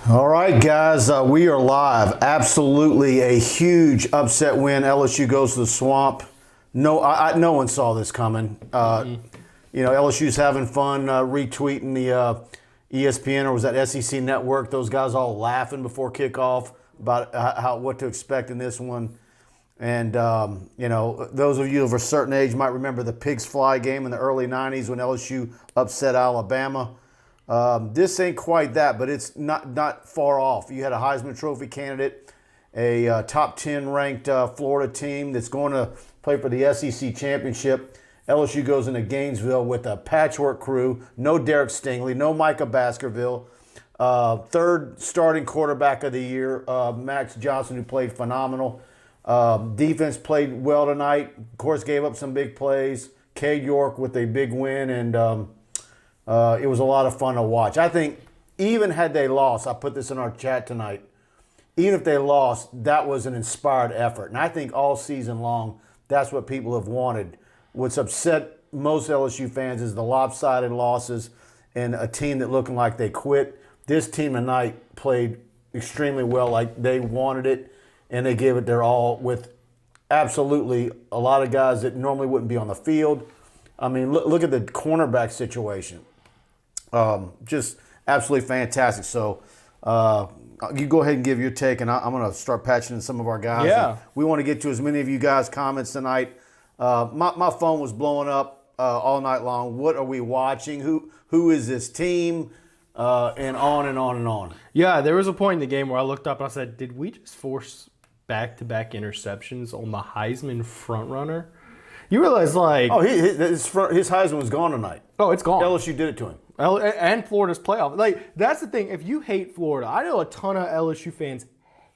All right, guys, we are live. Absolutely a huge upset win. LSU goes to the Swamp. No, no one saw this coming. LSU's having fun retweeting the ESPN, or was that SEC Network? Those guys all laughing before kickoff about what to expect in this one. And, those of you of a certain age might remember the Pigs Fly game in the early 90s when LSU upset Alabama. This ain't quite that, but it's not far off. You had a Heisman Trophy candidate, a top 10 ranked Florida team that's going to play for the SEC championship. LSU goes into Gainesville with a patchwork crew. No Derek Stingley, no Micah Baskerville. Third starting quarterback of the year, Max Johnson, who played phenomenal. Defense played well tonight. Of course, gave up some big plays. Cade York with a big win, and it was a lot of fun to watch. I think even had they lost, I put this in our chat tonight, even if they lost, that was an inspired effort. And I think all season long, that's what people have wanted. What's upset most LSU fans is the lopsided losses and a team that looking like they quit. This team tonight played extremely well, like they wanted it, and they gave it their all with absolutely a lot of guys that normally wouldn't be on the field. I mean, look at the cornerback situation. Just absolutely fantastic. So you go ahead and give your take, and I'm going to start patching in some of our guys. Yeah. And we want to get to as many of you guys' comments tonight. My phone was blowing up all night long. What are we watching? Who is this team? And on and on and on. Yeah, there was a point in the game where I looked up and I said, did we just force back-to-back interceptions on the Heisman frontrunner? You realize, like... Oh, his Heisman was gone tonight. Oh, it's gone. LSU did it to him. And Florida's playoff. Like, that's the thing. If you hate Florida, I know a ton of LSU fans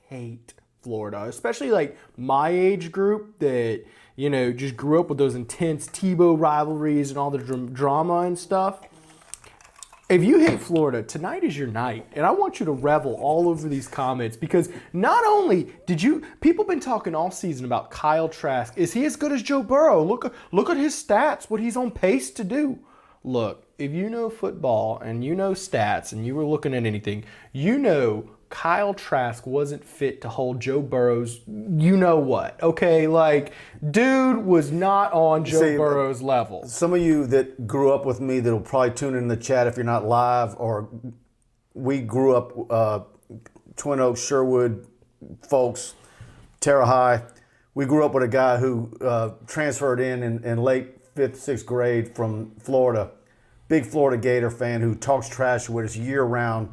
hate Florida, especially, like, my age group that, just grew up with those intense Tebow rivalries and all the drama and stuff. If you hate Florida, tonight is your night. And I want you to revel all over these comments because not only people been talking all season about Kyle Trask. Is he as good as Joe Burrow? Look at his stats, what he's on pace to do. Look, if you know football and you know stats and you were looking at anything, you know Kyle Trask wasn't fit to hold Joe Burrow's you-know-what, okay? Like, dude was not on Joe Burrow's level. Some of you that grew up with me that will probably tune in the chat if you're not live, or we grew up, Twin Oaks, Sherwood folks, Terre High. We grew up with a guy who transferred in late 5th, 6th grade from Florida. Big Florida Gator fan who talks trash with us year-round.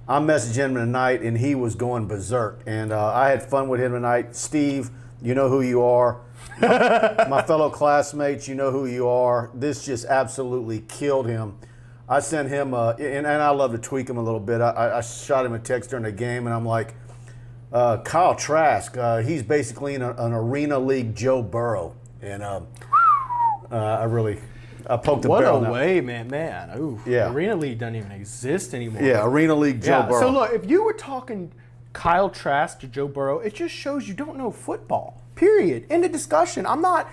I messaged him tonight, and he was going berserk. And I had fun with him tonight. Steve, you know who you are. My fellow classmates, you know who you are. This just absolutely killed him. I sent him, and I love to tweak him a little bit. I shot him a text during the game, and I'm like, Kyle Trask, he's basically an arena league Joe Burrow. And I poked the barrel. What a way, man. Ooh, yeah. Arena League doesn't even exist anymore. Yeah, Arena League Joe Burrow. So look, if you were talking Kyle Trask to Joe Burrow, it just shows you don't know football. Period. End of discussion. I'm not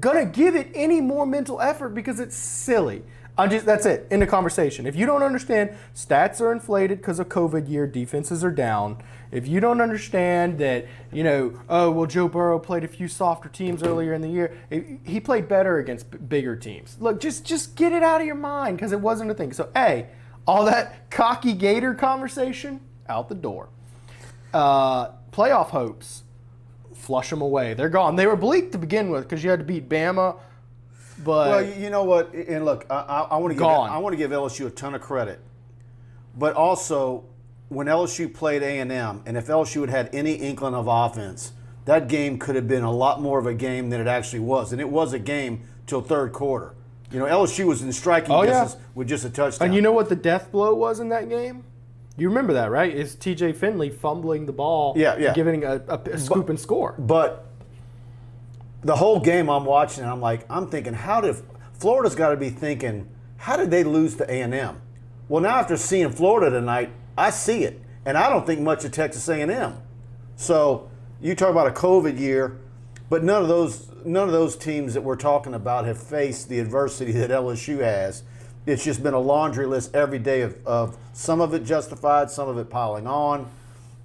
gonna give it any more mental effort because it's silly. That's it. End of conversation. If you don't understand, stats are inflated because of COVID year, defenses are down. If you don't understand that, Joe Burrow played a few softer teams earlier in the year. He played better against bigger teams. Look, just get it out of your mind because it wasn't a thing. So, all that cocky Gator conversation, out the door. Playoff hopes, flush them away. They're gone. They were bleak to begin with because you had to beat Bama. But well, you know what? And look, I want to give LSU a ton of credit, but also when LSU played A&M, and if LSU had any inkling of offense, that game could have been a lot more of a game than it actually was, and it was a game till third quarter. LSU was in striking distance with just a touchdown. And you know what the death blow was in that game? You remember that, right? It's T.J. Finley fumbling the ball, giving a scoop and score. But the whole game I'm watching, I'm thinking, Florida's got to be thinking, how did they lose to A&M? Well, now after seeing Florida tonight, I see it, and I don't think much of Texas A&M. So you talk about a COVID year, but none of those teams that we're talking about have faced the adversity that LSU has. it's just been a laundry list every day of some of it justified, some of it piling on.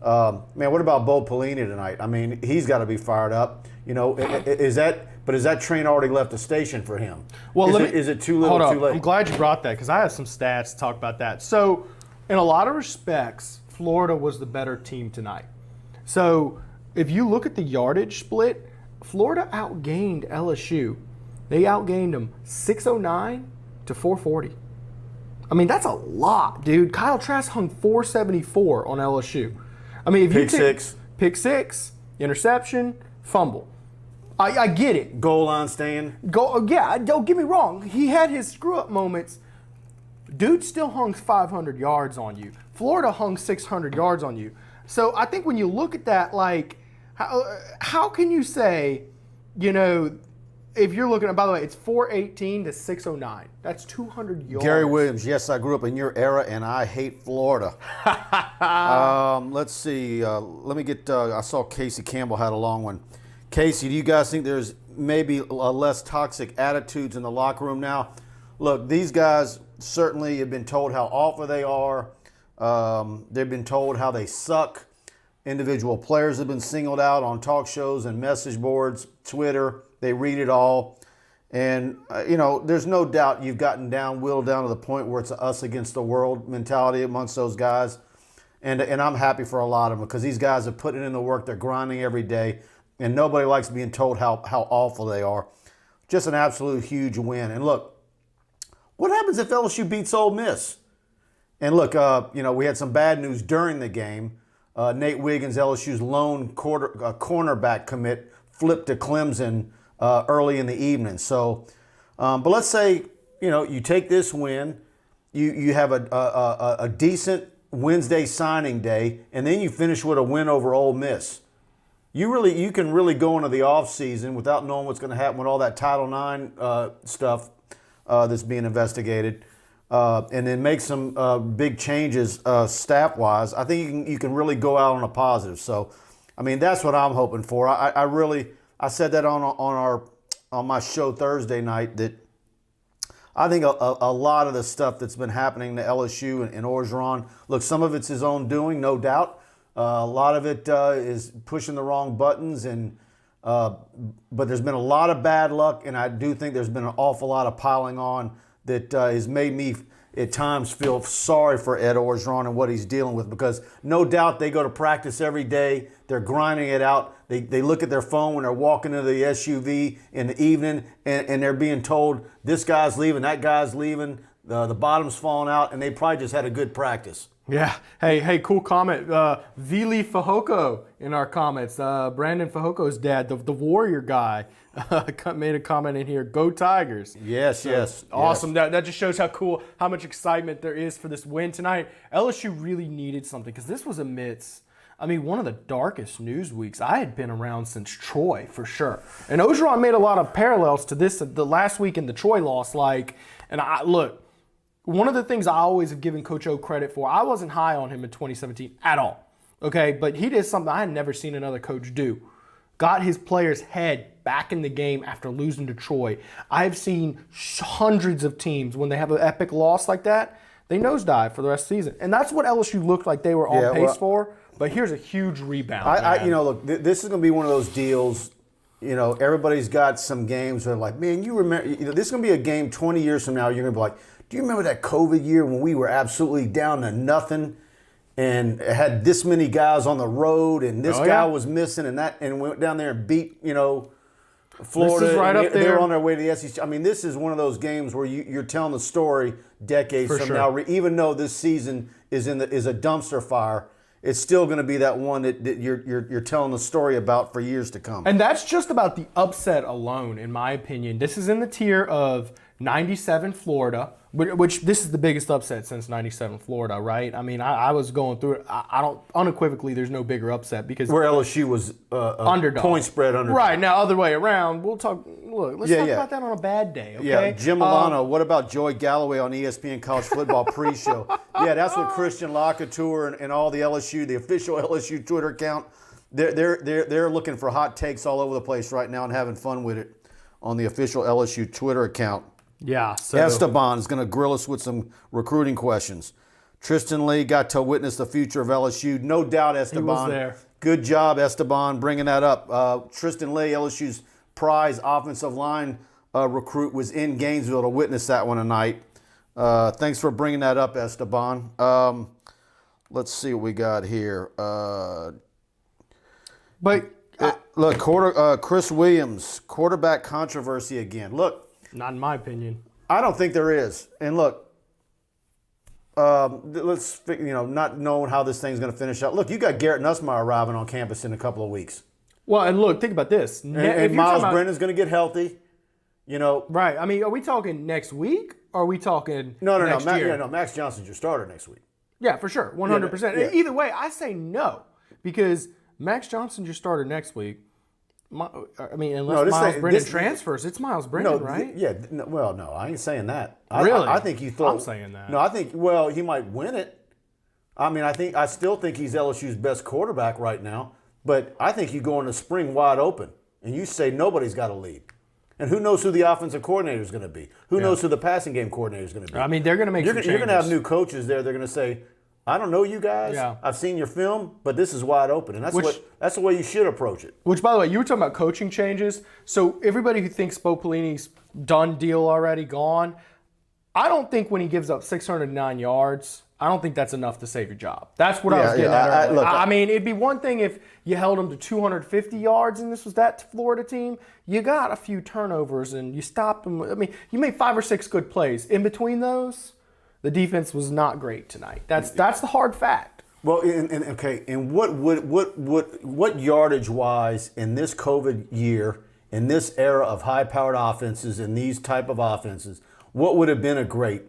Man, what about Bo Pellini tonight? I mean, he's got to be fired up. Is that train already left the station for him? Well, is it too little, too late? I'm glad you brought that because I have some stats to talk about that. So, in a lot of respects, Florida was the better team tonight. So, if you look at the yardage split, Florida outgained LSU. They outgained them 609 to 440. I mean, that's a lot, dude. Kyle Trask hung 474 on LSU. I mean, if you take pick six, interception, fumble. I get it. Goal line stand. Yeah, don't get me wrong. He had his screw-up moments. Dude still hung 500 yards on you. Florida hung 600 yards on you. So I think when you look at that, like, how can you say, if you're looking at, by the way, it's 418 to 609. That's 200 yards. Gary Williams, yes, I grew up in your era, and I hate Florida. Let's see. Let me get, I saw Casey Campbell had a long one. Casey, do you guys think there's maybe less toxic attitudes in the locker room now? Look, these guys certainly have been told how awful they are. They've been told how they suck. Individual players have been singled out on talk shows and message boards, Twitter. They read it all. And, there's no doubt you've gotten whittled down to the point where it's an us against the world mentality amongst those guys. And I'm happy for a lot of them because these guys are putting in the work. They're grinding every day. And nobody likes being told how awful they are. Just an absolute huge win. And look, what happens if LSU beats Ole Miss? And look, we had some bad news during the game. Nate Wiggins, LSU's lone cornerback commit, flipped to Clemson early in the evening. So, but let's say, you take this win, you have a decent Wednesday signing day, and then you finish with a win over Ole Miss. You can really go into the offseason without knowing what's going to happen with all that Title IX stuff that's being investigated, and then make some big changes staff-wise. I think you can really go out on a positive. So, I mean, that's what I'm hoping for. I said that on my show Thursday night that I think a lot of the stuff that's been happening to LSU and Orgeron, look, some of it's his own doing, no doubt. A lot of it is pushing the wrong buttons, but there's been a lot of bad luck, and I do think there's been an awful lot of piling on that has made me at times feel sorry for Ed Orgeron and what he's dealing with, because no doubt they go to practice every day. They're grinding it out. They look at their phone when they're walking into the SUV in the evening, and they're being told this guy's leaving, that guy's leaving, the bottom's falling out, and they probably just had a good practice. Yeah. Hey, cool comment. Vili Fahoko in our comments. Brandon Fajoko's dad, the Warrior guy, made a comment in here. Go Tigers. Yes. Awesome. Yes. That just shows how much excitement there is for this win tonight. LSU really needed something because this was amidst, one of the darkest news weeks I had been around since Troy, for sure. And Orgeron made a lot of parallels to this, the last week in the Troy loss. Look, one of the things I always have given Coach O credit for, I wasn't high on him in 2017 at all, okay? But he did something I had never seen another coach do. Got his players' head back in the game after losing to Troy. I've seen hundreds of teams, when they have an epic loss like that, they nosedive for the rest of the season. And that's what LSU looked like they were on pace for. But here's a huge rebound. Look, this is going to be one of those deals. Everybody's got some games where like, man, you remember, this is going to be a game 20 years from now. You're going to be like, do you remember that COVID year when we were absolutely down to nothing and had this many guys on the road and this guy was missing and went down there and beat, Florida. This is right up there. They were on their way to the SEC. This is one of those games where you're telling the story decades from now. Even though this season is a dumpster fire, it's still going to be that one that you're telling the story about for years to come. And that's just about the upset alone, in my opinion. This is in the tier of 97 Florida, which this is the biggest upset since 97 Florida, right? I was going through it. I don't, unequivocally, there's no bigger upset because where LSU was underdog. Point spread underdog. Right, now other way around. We'll talk, let's talk about that on a bad day, okay? Yeah, Jim Milano, what about Joey Galloway on ESPN College Football pre-show? Yeah, that's what Christian LaCouture and all the official LSU Twitter account, they're looking for hot takes all over the place right now and having fun with it on the official LSU Twitter account. Yeah. So Esteban is going to grill us with some recruiting questions. Tristan Lee got to witness the future of LSU. No doubt, Esteban. He was there. Good job, Esteban, bringing that up. Tristan Lee, LSU's prize offensive line recruit, was in Gainesville to witness that one tonight. Thanks for bringing that up, Esteban. Let's see what we got here. Look, Chris Williams, quarterback controversy again. Look, not in my opinion. I don't think there is. And look, not knowing how this thing's going to finish out. Look, you got Garrett Nussmeier arriving on campus in a couple of weeks. Well, and look, think about this. And Miles Brennan's going to get healthy. Right. I mean, are we talking next week? Or are we talking next year? No, Max Johnson's your starter next week. Yeah, for sure. 100%. Yeah. Either way, I say no. Because Max Johnson's your starter next week. Unless Miles Brennan transfers, it's Miles Brennan, right? No, I ain't saying that. Really? I think you thought. I'm saying that. No, I think, he might win it. I still think he's LSU's best quarterback right now. But I think you go in the spring wide open and you say nobody's got a lead. And who knows who the offensive coordinator is going to be? Who knows who the passing game coordinator is going to be? I mean, they're going to make some changes. You're going to have new coaches there. They're going to say, I don't know you guys. Yeah. I've seen your film, but this is wide open. And that's the way you should approach it. Which, by the way, you were talking about coaching changes. So everybody who thinks Bo Pellini's done deal already, gone, I don't think when he gives up 609 yards, I don't think that's enough to save your job. That's what I was getting at earlier. I mean, it'd be one thing if you held him to 250 yards and this was that Florida team. You got a few turnovers and you stopped them. I mean, you made 5 or 6 good plays. In between those, the defense was not great tonight. That's the hard fact. Well, and what yardage wise in this COVID year, in this era of high-powered offenses and these type of offenses, what would have been a great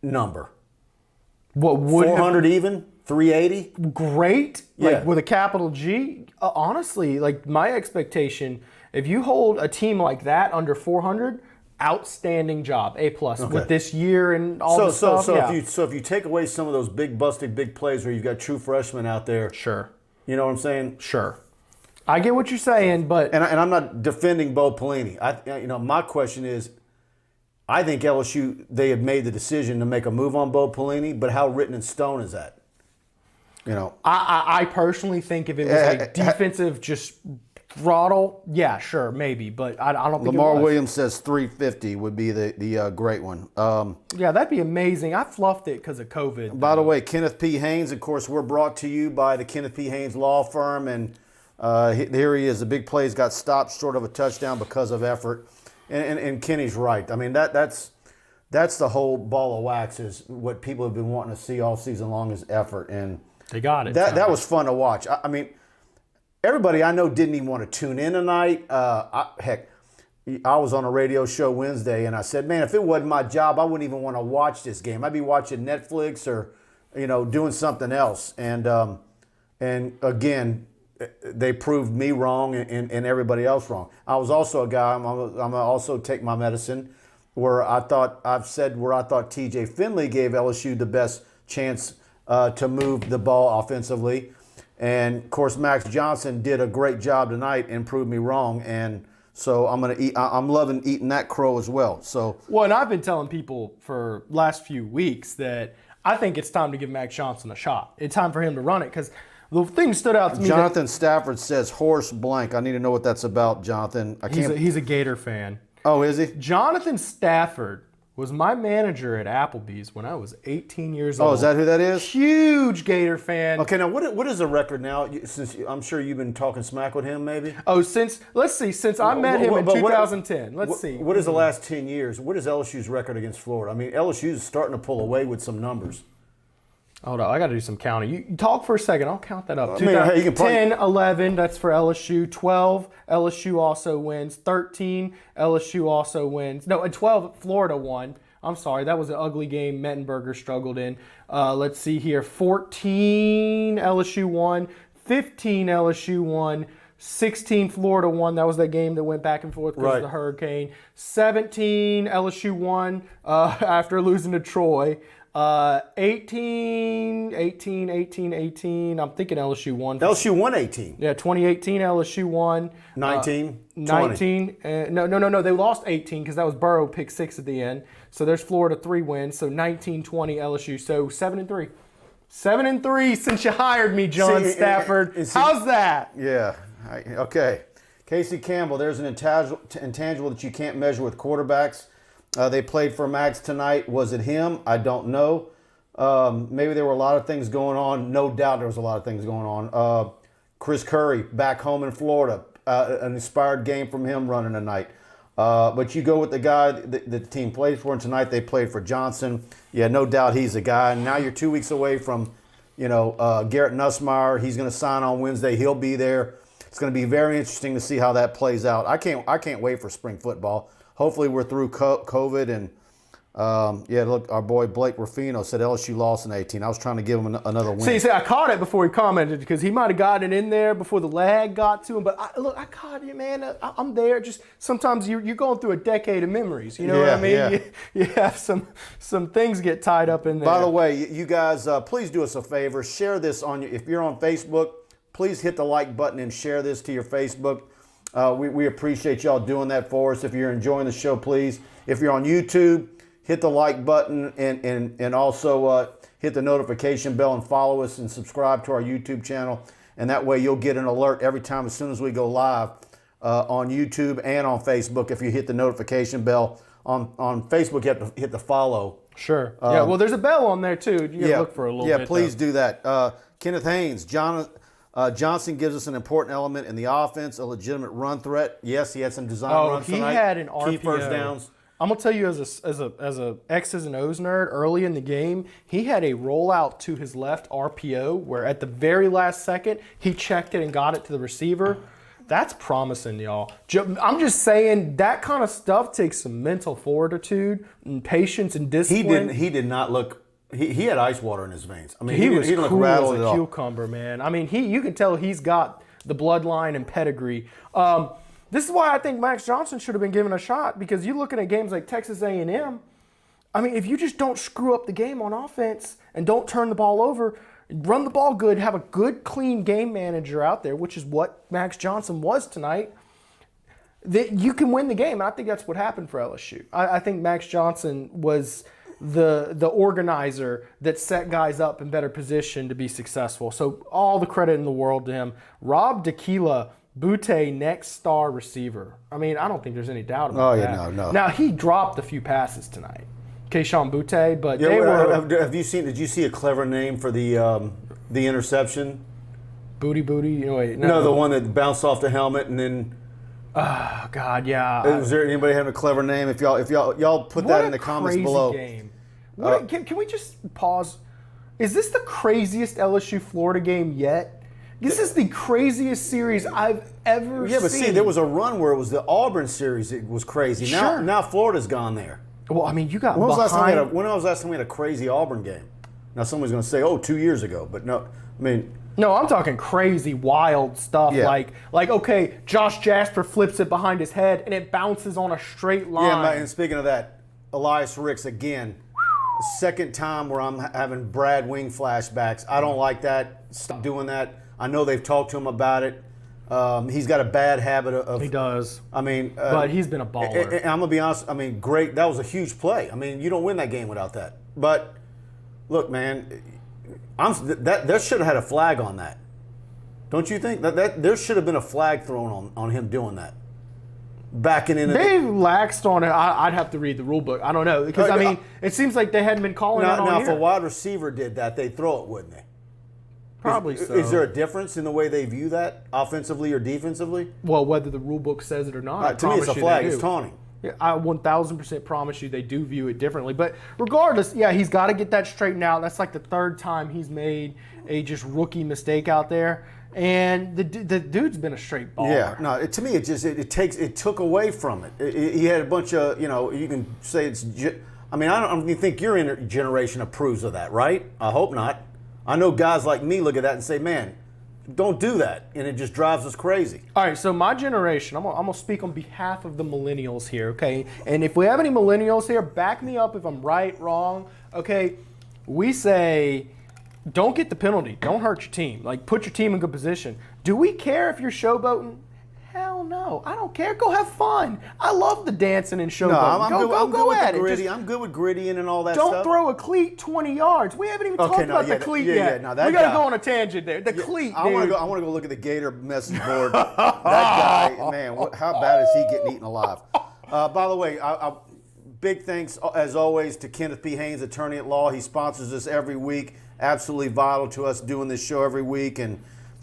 number? What would 400 even? 380? Great? Like with a capital G? Honestly, like my expectation, if you hold a team like that under 400, outstanding job, A+ with this year and all this stuff. So if you take away some of those big plays where you've got true freshmen out there, sure. You know what I'm saying? Sure. I get what you're saying, but and I'm not defending Bo Pellini. My question is, I think LSU, they have made the decision to make a move on Bo Pellini, but how written in stone is that? I personally think if it was a defensive just throttle, yeah, sure, maybe, but I don't think Lamar Williams says 350 would be the great one. Yeah, that'd be amazing. I fluffed it because of COVID. By the way, Kenneth P. Haynes, of course, we're brought to you by the Kenneth P. Haynes Law Firm, and here he is. The big plays got stopped short of a touchdown because of effort. And Kenny's right. I mean, that's the whole ball of wax is what people have been wanting to see all season long is effort. And they got it. That was fun to watch. I mean, everybody I know didn't even want to tune in tonight. I was on a radio show Wednesday, and I said, man, if it wasn't my job, I wouldn't even want to watch this game. I'd be watching Netflix or, doing something else. And again, they proved me wrong and everybody else wrong. I was also a guy, I'm going to also take my medicine, where I thought TJ Finley gave LSU the best chance to move the ball offensively. And, of course, Max Johnson did a great job tonight and proved me wrong. And so I'm loving eating that crow as well. Well, and I've been telling people for last few weeks that I think it's time to give Max Johnson a shot. It's time for him to run it because the thing that stood out to me. Jonathan Stafford says horse blank. I need to know what that's about, Jonathan. He's a Gator fan. Oh, is he? Jonathan Stafford was my manager at Applebee's when I was 18 years old. Oh, is that who that is? Huge Gator fan. Okay, now what is the record now? Since I'm sure you've been talking smack with him, maybe. Oh, since I met him in 2010. Let's see. What is the last 10 years? What is LSU's record against Florida? I mean, LSU's starting to pull away with some numbers. Hold on, I got to do some counting. You talk for a second. I'll count that up. 10, 11, that's for LSU. 12, LSU also wins. 13, LSU also wins. No, and 12, Florida won. I'm sorry, that was an ugly game Mettenberger struggled in. Let's see here. 14, LSU won. 15, LSU won. 16, Florida won. That was that game that went back and forth because of the hurricane. 17, LSU won after losing to Troy. 18. I'm thinking LSU won. LSU won 18. Yeah, 2018 LSU won. 19. 19. No. They lost 18 because that was Burrow pick 6 at the end. So there's Florida 3 wins. So 19-20 LSU. So 7-3. 7-3 since you hired me, John Stafford. How's that? Yeah. Okay. Casey Campbell, there's an intangible that you can't measure with quarterbacks. They played for Max tonight. Was it him? I don't know. Maybe there were a lot of things going on. No doubt there was a lot of things going on. Chris Curry back home in Florida. An inspired game from him running tonight. But you go with the guy that the team plays for, and tonight they played for Johnson. Yeah, no doubt he's a guy. And now you're 2 weeks away from, Garrett Nussmeier. He's going to sign on Wednesday. He'll be there. It's going to be very interesting to see how that plays out. I can't wait for spring football. Hopefully we're through COVID. And, look, our boy Blake Ruffino said LSU lost in 18. I was trying to give him another win. See, I caught it before he commented because he might have gotten it in there before the lag got to him. But, I caught it, man. I'm there. Just sometimes you're going through a decade of memories. You know what I mean? Yeah. You have some things get tied up in there. By the way, you guys, please do us a favor. Share this if you're on Facebook. Please hit the like button and share this to your Facebook. We appreciate y'all doing that for us. If you're enjoying the show, please. If you're on YouTube, hit the like button and also hit the notification bell and follow us and subscribe to our YouTube channel. And that way you'll get an alert every time as soon as we go live on YouTube and on Facebook. If you hit the notification bell on Facebook, you have to hit the follow. Sure. Well, there's a bell on there too. You gotta look for a little bit. Yeah, please do that. Kenneth Haynes, Johnson gives us an important element in the offense, a legitimate run threat. Yes, he had some design runs tonight. He had an RPO. Key first downs. I'm gonna tell you as a X's and O's nerd, early in the game, he had a rollout to his left RPO where at the very last second he checked it and got it to the receiver. That's promising, y'all. I'm just saying that kind of stuff takes some mental fortitude and patience and discipline. He did not look. He had ice water in his veins. I mean, he was didn't cool look as rattled at a all. cucumber, man. I mean, you can tell he's got the bloodline and pedigree. This is why I think Max Johnson should have been given a shot because you're looking at games like Texas A&M. I mean, if you just don't screw up the game on offense and don't turn the ball over, run the ball good, have a good, clean game manager out there, which is what Max Johnson was tonight, that you can win the game. And I think that's what happened for LSU. I think Max Johnson was the organizer that set guys up in better position to be successful. So all the credit in the world to him. Rob Tequila, Butte, next star receiver. I mean, I don't think there's any doubt about that. No. Now, he dropped a few passes tonight. Keyshawn Butte, but Yeah, they were... Did you see a clever name for the interception? Booty? No, the one that bounced off the helmet and then... Oh, God, yeah. Is there anybody having a clever name? If y'all put that in the comments below. Game. Can we just pause? Is this the craziest LSU Florida game yet? This is the craziest series I've ever seen. Yeah, but see, there was a run where it was the Auburn series. It was crazy. Now Florida's gone there. Well, I mean, you got when was behind... when was the last time we had a crazy Auburn game? Now somebody's going to say, 2 years ago. But no, I mean... No, I'm talking crazy, wild stuff. Yeah. Like, okay, Josh Jasper flips it behind his head and it bounces on a straight line. Yeah, and speaking of that, Elias Ricks again. Second time where I'm having Brad Wing flashbacks. I don't like that. Stop doing that. I know they've talked to him about it. He's got a bad habit of... He does. I mean... but he's been a baller. And I'm going to be honest. I mean, great. That was a huge play. I mean, you don't win that game without that. But, look, man, that should have had a flag on that. Don't you think? That there should have been a flag thrown on him doing that. Backing in. They laxed on it. I'd have to read the rule book. I don't know. Because, I mean, it seems like they hadn't been calling it on Now, here. if a wide receiver did that, they'd throw it, wouldn't they? Probably so. Is there a difference in the way they view that, offensively or defensively? Well, whether the rule book says it or not, To me, it's a flag. It's taunting. Yeah, I 1,000% promise you they do view it differently. But regardless, yeah, he's got to get that straightened out. That's like the third time he's made a just rookie mistake out there. And the dude's been a straight baller. Yeah, no. To me, it took away from it. He had a bunch of, you can say it's. I mean, I don't even think your generation approves of that, right? I hope not. I know guys like me look at that and say, man, don't do that. And it just drives us crazy. All right, so my generation, I'm going to speak on behalf of the millennials here, okay? And if we have any millennials here, back me up if I'm right, wrong, okay? we say, don't get the penalty. Don't hurt your team. Like, put your team in good position. Do we care if you're showboating? Hell no. I don't care. Go have fun. I love the dancing and showboating. No, I'm good with at the it. gritty. I'm good with grittying and all that Don't stuff. throw a cleat 20 yards. We haven't even talked about the cleat yet. Yeah, no, that we got to guy, go on a tangent there. The cleat, I dude. want to go look at the Gator message board. That guy, man, how bad is he getting eaten alive? By the way, big thanks, as always, to Kenneth P. Haynes, attorney at law. He sponsors us every week. Absolutely vital to us doing this show every week. And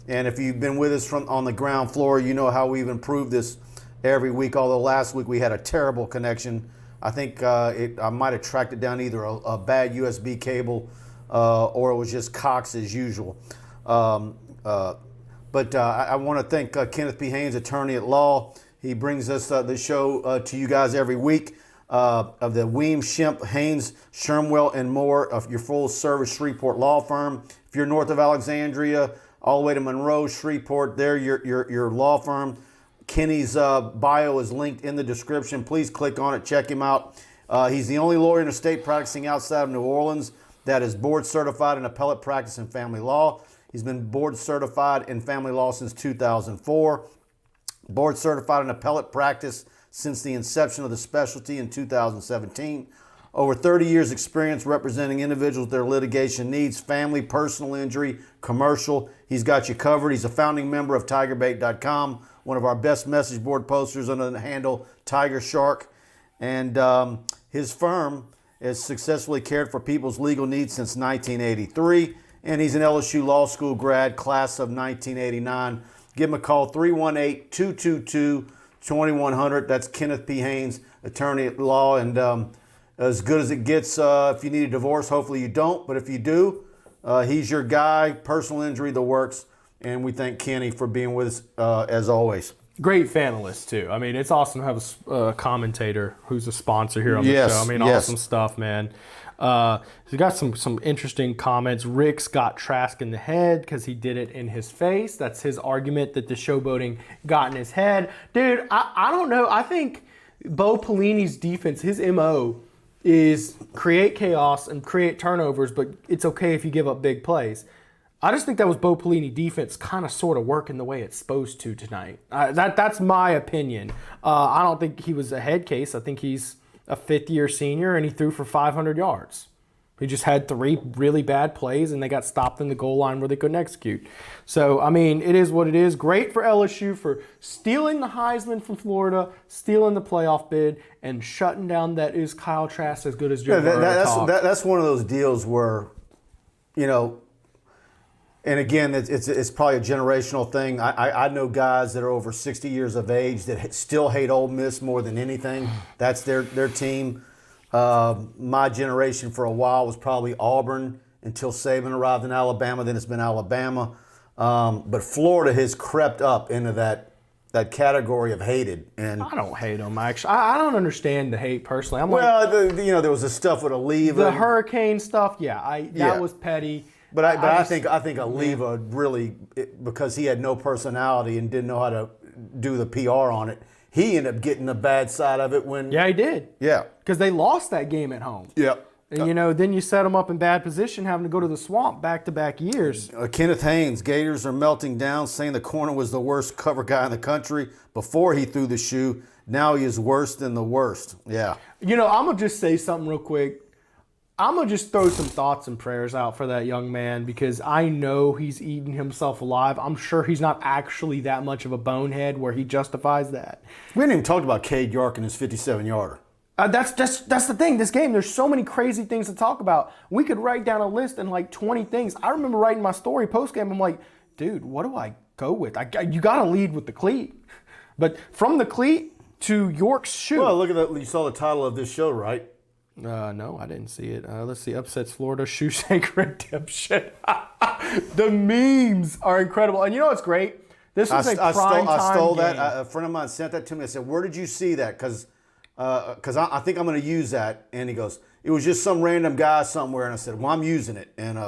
if you've been with us on the ground floor, you know how we've improved this every week. Although last week we had a terrible connection. I think I might have tracked it down either a bad USB cable or it was just Cox as usual. But I want to thank Kenneth P. Haynes, attorney at law. He brings us the show to you guys every week. Of the Weems, Shemp, Haynes, Shermwell, and more of your full-service Shreveport law firm. If you're north of Alexandria, all the way to Monroe, Shreveport, they're your law firm. Kenny's bio is linked in the description. Please click on it. Check him out. He's the only lawyer in the state practicing outside of New Orleans that is board certified in appellate practice and family law. He's been board certified in family law since 2004. Board certified in appellate practice since the inception of the specialty in 2017. Over 30 years experience representing individuals with their litigation needs, family, personal injury, commercial. He's got you covered. He's a founding member of TigerBait.com, one of our best message board posters under the handle Tiger Shark. And his firm has successfully cared for people's legal needs since 1983. And he's an LSU Law School grad, class of 1989. Give him a call, 318-222-2100. That's Kenneth P. Haynes, attorney at law, and as good as it gets if you need a divorce. Hopefully you don't, but if you do, he's your guy. Personal injury, the works, and we thank Kenny for being with us as always. Great fanalist, too. I mean, it's awesome to have a commentator who's a sponsor here on the show. I mean, awesome stuff, man. He got some interesting comments. Rick's got Trask in the head because he did it in his face. That's his argument that the showboating got in his head. Dude, I don't know. I think Bo Pellini's defense, his MO, is create chaos and create turnovers, but it's okay if you give up big plays. I just think that was Bo Pellini defense kind of sort of working the way it's supposed to tonight. That's my opinion. I don't think he was a head case. I think he's a fifth-year senior, and he threw for 500 yards. He just had 3 really bad plays, and they got stopped in the goal line where they couldn't execute. So, I mean, it is what it is. Great for LSU for stealing the Heisman from Florida, stealing the playoff bid, and shutting down that is Kyle Trask as good as Joe Burrow. That's one of those deals where, you know, and again, it's probably a generational thing. I know guys that are over 60 years of age that still hate Ole Miss more than anything. That's their team. My generation for a while was probably Auburn until Saban arrived in Alabama. Then it's been Alabama. But Florida has crept up into that category of hated. And I don't hate them, actually. I don't understand the hate personally. There was this stuff with Oliva. The hurricane stuff, that was petty. But I think Oliva really, because he had no personality and didn't know how to do the PR on it, he ended up getting the bad side of it when. Yeah, he did. Yeah. Because they lost that game at home. Yeah. And, then you set them up in bad position, having to go to the swamp back-to-back years. Kenneth Haynes, Gators are melting down, saying the corner was the worst cover guy in the country before he threw the shoe. Now he is worse than the worst. Yeah. I'm going to just say something real quick. I'm going to just throw some thoughts and prayers out for that young man because I know he's eating himself alive. I'm sure he's not actually that much of a bonehead where he justifies that. We didn't even talk about Cade York and his 57-yarder. That's the thing. This game, there's so many crazy things to talk about. We could write down a list and 20 things. I remember writing my story post-game. I'm like, dude, what do I go with? You got to lead with the cleat. But from the cleat to York's shoe. Well, look at that. You saw the title of this show, right? No, I didn't see it. Let's see. Upsets Florida, ShoeShank Redemption. The memes are incredible. And you know what's great? This was a prime time I stole game. that. A friend of mine sent that to me. I said, where did you see that? Because I think I'm going to use that. And he goes, it was just some random guy somewhere. And I said, well, I'm using it. And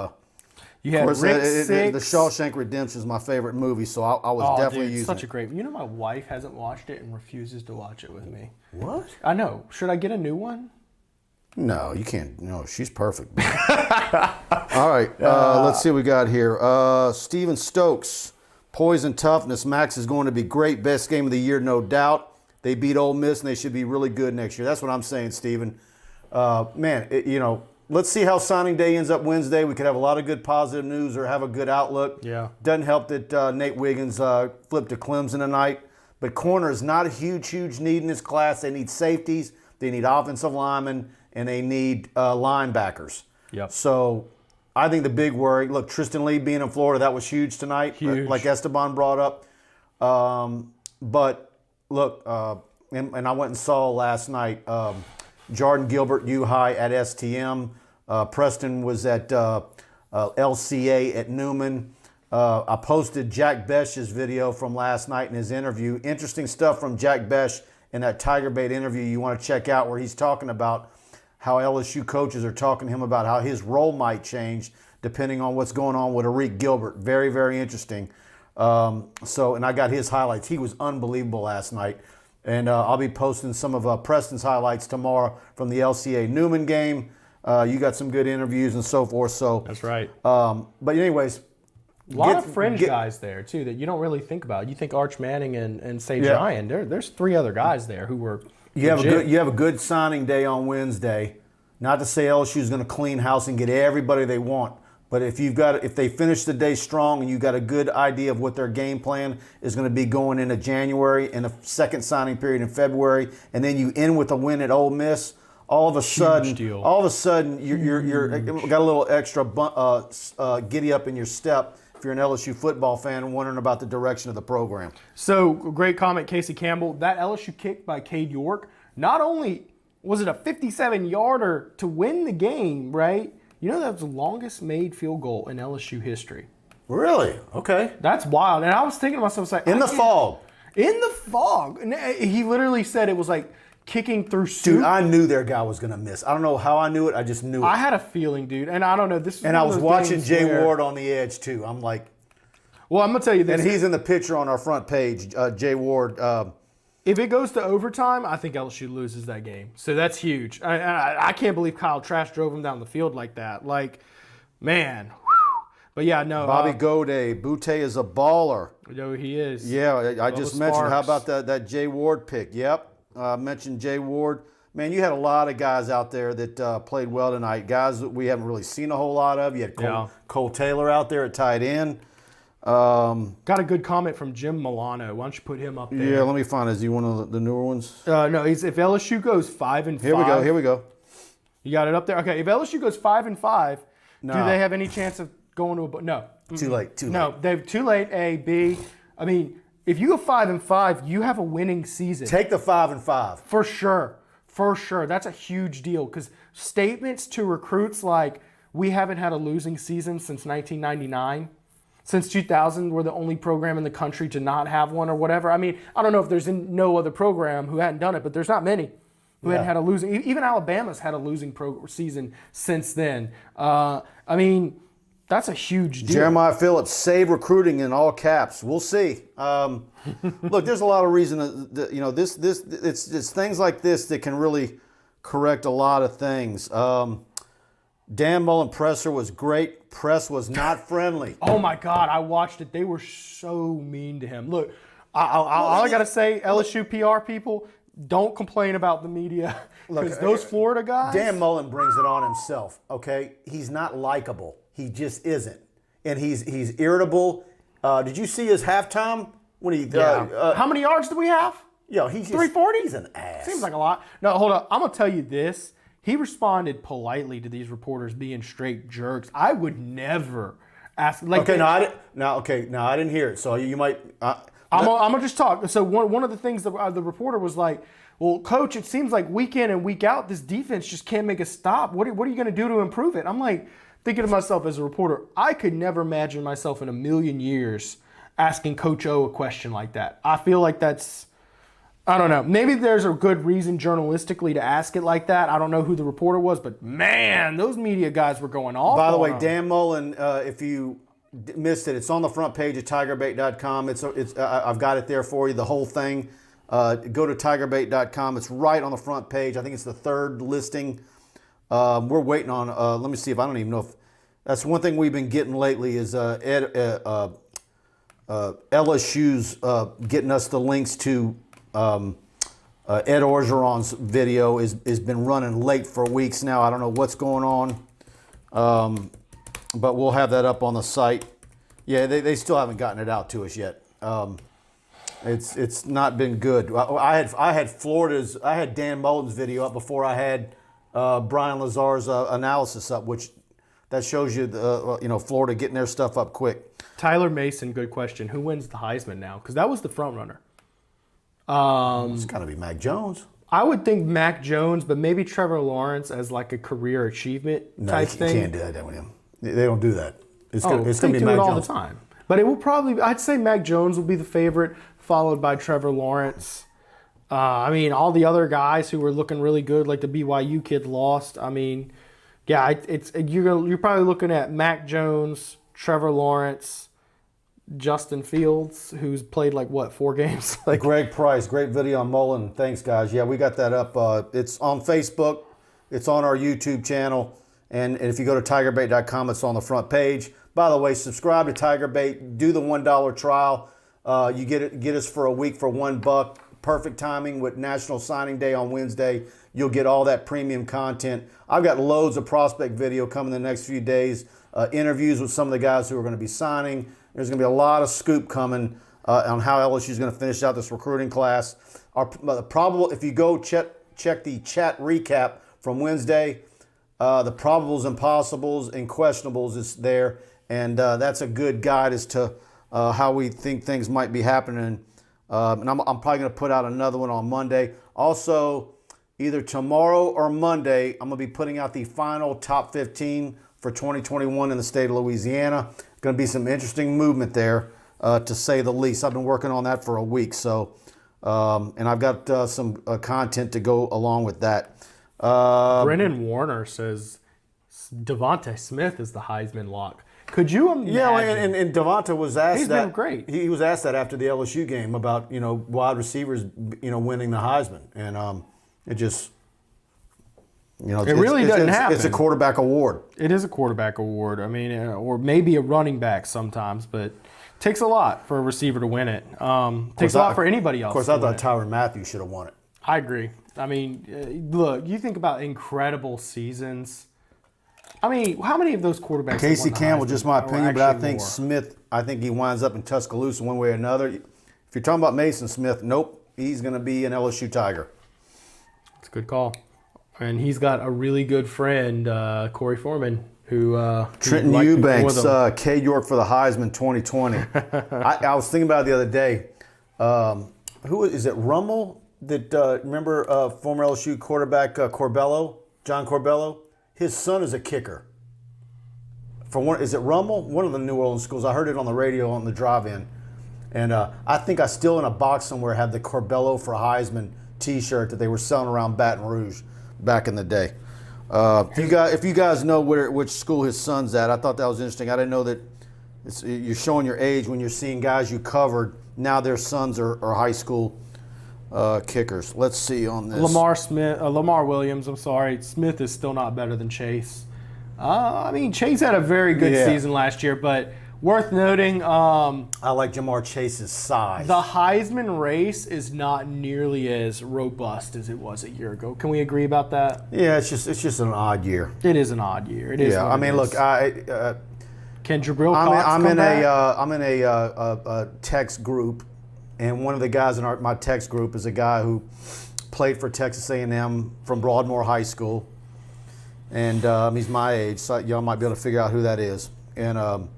you had of course, the ShoeShank Redemption is my favorite movie, so I was definitely using it. Such a great. My wife hasn't watched it and refuses to watch it with me. What? I know. Should I get a new one? No, you can't. No, she's perfect. All right, let's see what we got here. Steven Stokes, Poise and Toughness. Max is going to be great. Best game of the year, no doubt. They beat Ole Miss, and they should be really good next year. That's what I'm saying, Steven. Let's see how signing day ends up Wednesday. We could have a lot of good positive news or have a good outlook. Yeah. Doesn't help that Nate Wiggins flipped to Clemson tonight. But corner is not a huge need in this class. They need safeties. They need offensive linemen. And they need linebackers. Yep. So I think the big worry, look, Tristan Lee being in Florida, that was huge tonight, Huge. like Esteban brought up. But look, and I went and saw last night Jordan Gilbert, U-High at STM. Preston was at LCA at Newman. I posted Jack Besh's video from last night in his interview. Interesting stuff from Jack Besh in that TigerBait interview you want to check out, where he's talking about how LSU coaches are talking to him about how his role might change depending on what's going on with Arik Gilbert. Very, very interesting. And I got his highlights. He was unbelievable last night. And I'll be posting some of Preston's highlights tomorrow from the LCA Newman game. You got some good interviews and so forth. So That's right. But anyways, A lot of fringe guys there, too, that you don't really think about. You think Arch Manning and Sage Ryan. There's 3 other guys there who were You have a good signing day on Wednesday. Not to say LSU is going to clean house and get everybody they want, but if they finish the day strong and you got a good idea of what their game plan is going to be going into January and the second signing period in February, and then you end with a win at Ole Miss, all of a sudden you're got a little extra giddy up in your step. If you're an LSU football fan and wondering about the direction of the program. So, great comment, Casey Campbell. That LSU kick by Cade York, not only was it a 57-yarder to win the game, right? You know that was the longest made field goal in LSU history. Really? Okay. That's wild. And I was thinking to myself, like, in the fog. In the fog. And he literally said it was like kicking through soup. Dude, I knew their guy was going to miss. I don't know how I knew it. I just knew it. I had a feeling, dude. And I don't know. And I was watching Jay Ward on the edge, too. I'm like... Well, I'm going to tell you this. And he's in the picture on our front page, Jay Ward. If it goes to overtime, I think LSU loses that game. So that's huge. I can't believe Kyle Trask drove him down the field like that. Like, man. Whew. But yeah, no. Bobby Gode, Butte is a baller. Yo, he is. Yeah, I just mentioned. How about that Jay Ward pick? Yep. Mentioned Jay Ward. Man, you had a lot of guys out there that played well tonight. Guys that we haven't really seen a whole lot of. You had Cole Taylor out there at tight end. Got a good comment from Jim Milano. Why don't you put him up there? Yeah, let me find. Is he one of the newer ones? No, if LSU goes 5-5. Here we go. You got it up there? Okay, if LSU goes 5-5, do they have any chance of going to a... No. Too late. No, they've too late, A, B. I mean, if you go 5-5, you have a winning season. Take the 5-5. For sure. That's a huge deal because statements to recruits like, we haven't had a losing season since 1999. Since 2000, we're the only program in the country to not have one or whatever. I mean, I don't know if there's no other program who hadn't done it, but there's not many who hadn't had a losing. Even Alabama's had a losing season since then. I mean, that's a huge deal. Jeremiah Phillips, save recruiting in all caps. We'll see. Look, there's a lot of reason it's things like this that can really correct a lot of things. Dan Mullen presser was great. Press was not friendly. Oh, my God. I watched it. They were so mean to him. Look, all I got to say, LSU PR people, don't complain about the media. Because those Florida guys. Dan Mullen brings it on himself, okay? He's not likable. He just isn't. And he's irritable. Did you see his halftime? How many yards do we have? Yeah, he's 340? He's an ass. Seems like a lot. No, hold up. I'm going to tell you this. He responded politely to these reporters being straight jerks. I would never ask. Like, okay, I didn't hear it. So you might. I'm gonna just talk. So one of the things the reporter was like, "Well, coach, it seems like week in and week out, this defense just can't make a stop. What are you gonna do to improve it?" I'm like thinking to myself as a reporter, I could never imagine myself in a million years asking Coach O a question like that. I feel like that's. I don't know. Maybe there's a good reason journalistically to ask it like that. I don't know who the reporter was, but man, those media guys were going off. By the way, Dan Mullen, if you missed it, it's on the front page of TigerBait.com. I've got it there for you, the whole thing. Go to TigerBait.com. It's right on the front page. I think it's the third listing We're waiting on. Let me see if I don't even know if that's one thing we've been getting lately is LSU's getting us the links to Ed Orgeron's video is been running late for weeks now. I don't know what's going on, but we'll have that up on the site. Yeah, they still haven't gotten it out to us yet. It's not been good. I had Dan Mullen's video up before I had Brian Lazar's analysis up, which that shows you Florida getting their stuff up quick. Tyler Mason, good question. Who wins the Heisman now? Because that was the front runner. It's got to be Mac Jones. I would think Mac Jones, but maybe Trevor Lawrence as like a career achievement type thing. You can't do that with him. They don't do that. It's going to be Mac Mac all Jones the time. But it will probably. I'd say Mac Jones will be the favorite, followed by Trevor Lawrence. I mean, all the other guys who were looking really good, like the BYU kid, lost. I mean, yeah, you're probably looking at Mac Jones, Trevor Lawrence, Justin Fields, who's played 4 games. Greg Price, great video on Mullen. Thanks, guys. Yeah, we got that up. It's on Facebook. It's on our YouTube channel. And if you go to TigerBait.com, it's on the front page. By the way, subscribe to TigerBait. Do the $1 trial. You get us for a week for $1. Perfect timing with National Signing Day on Wednesday. You'll get all that premium content. I've got loads of prospect video coming in the next few days. Interviews with some of the guys who are going to be signing. There's going to be a lot of scoop coming on how LSU is going to finish out this recruiting class. If you go check the chat recap from Wednesday, the probables and possibles and questionables is there, and that's a good guide as to how we think things might be happening. And I'm probably going to put out another one on Monday. Also, either tomorrow or Monday, I'm going to be putting out the final top 15 for 2021 in the state of Louisiana. Going to be some interesting movement there, to say the least. I've been working on that for a week, so and I've got some content to go along with that. Brennan Warner says Devontae Smith is the Heisman lock. Could you imagine? Yeah, and Devonta was asked He's that. Been great. He was asked that after the LSU game about wide receivers winning the Heisman, and it just it really doesn't happen. It's a quarterback award. It is a quarterback award. I mean, or maybe a running back sometimes, but it takes a lot for a receiver to win it. Takes a lot for anybody else. Of course, I thought Tyrann Mathieu should have won it. I agree. I mean, look, you think about incredible seasons. I mean, how many of those quarterbacks? Casey Campbell, just my opinion, but I think more? Smith. I think he winds up in Tuscaloosa one way or another. If you're talking about Mason Smith, nope, he's going to be an LSU Tiger. It's a good call, and he's got a really good friend, Corey Foreman, who Trenton Eubanks, K. York for the Heisman 2020. I was thinking about it the other day. Who is it? Rummel? That remember former LSU quarterback Corbello, John Corbello? His son is a kicker. Is it Rummel? One of the New Orleans schools. I heard it on the radio on the drive-in. And I think I still in a box somewhere have the Corbello for Heisman T-shirt that they were selling around Baton Rouge back in the day. If you guys know which school his son's at, I thought that was interesting. I didn't know that you're showing your age when you're seeing guys you covered. Now their sons are high school kickers. Let's see on this. Lamar Williams, I'm sorry. Smith is still not better than Chase. I mean, Chase had a very good season last year, but worth noting. I like Jamar Chase's size. The Heisman race is not nearly as robust as it was a year ago. Can we agree about that? Yeah, it's just an odd year. It is an odd year. It is. Yeah, I mean, look, can Jabril Cox come back? I'm in a text group. And one of the guys in my text group is a guy who played for Texas A&M from Broadmoor High School, and he's my age, so y'all might be able to figure out who that is. And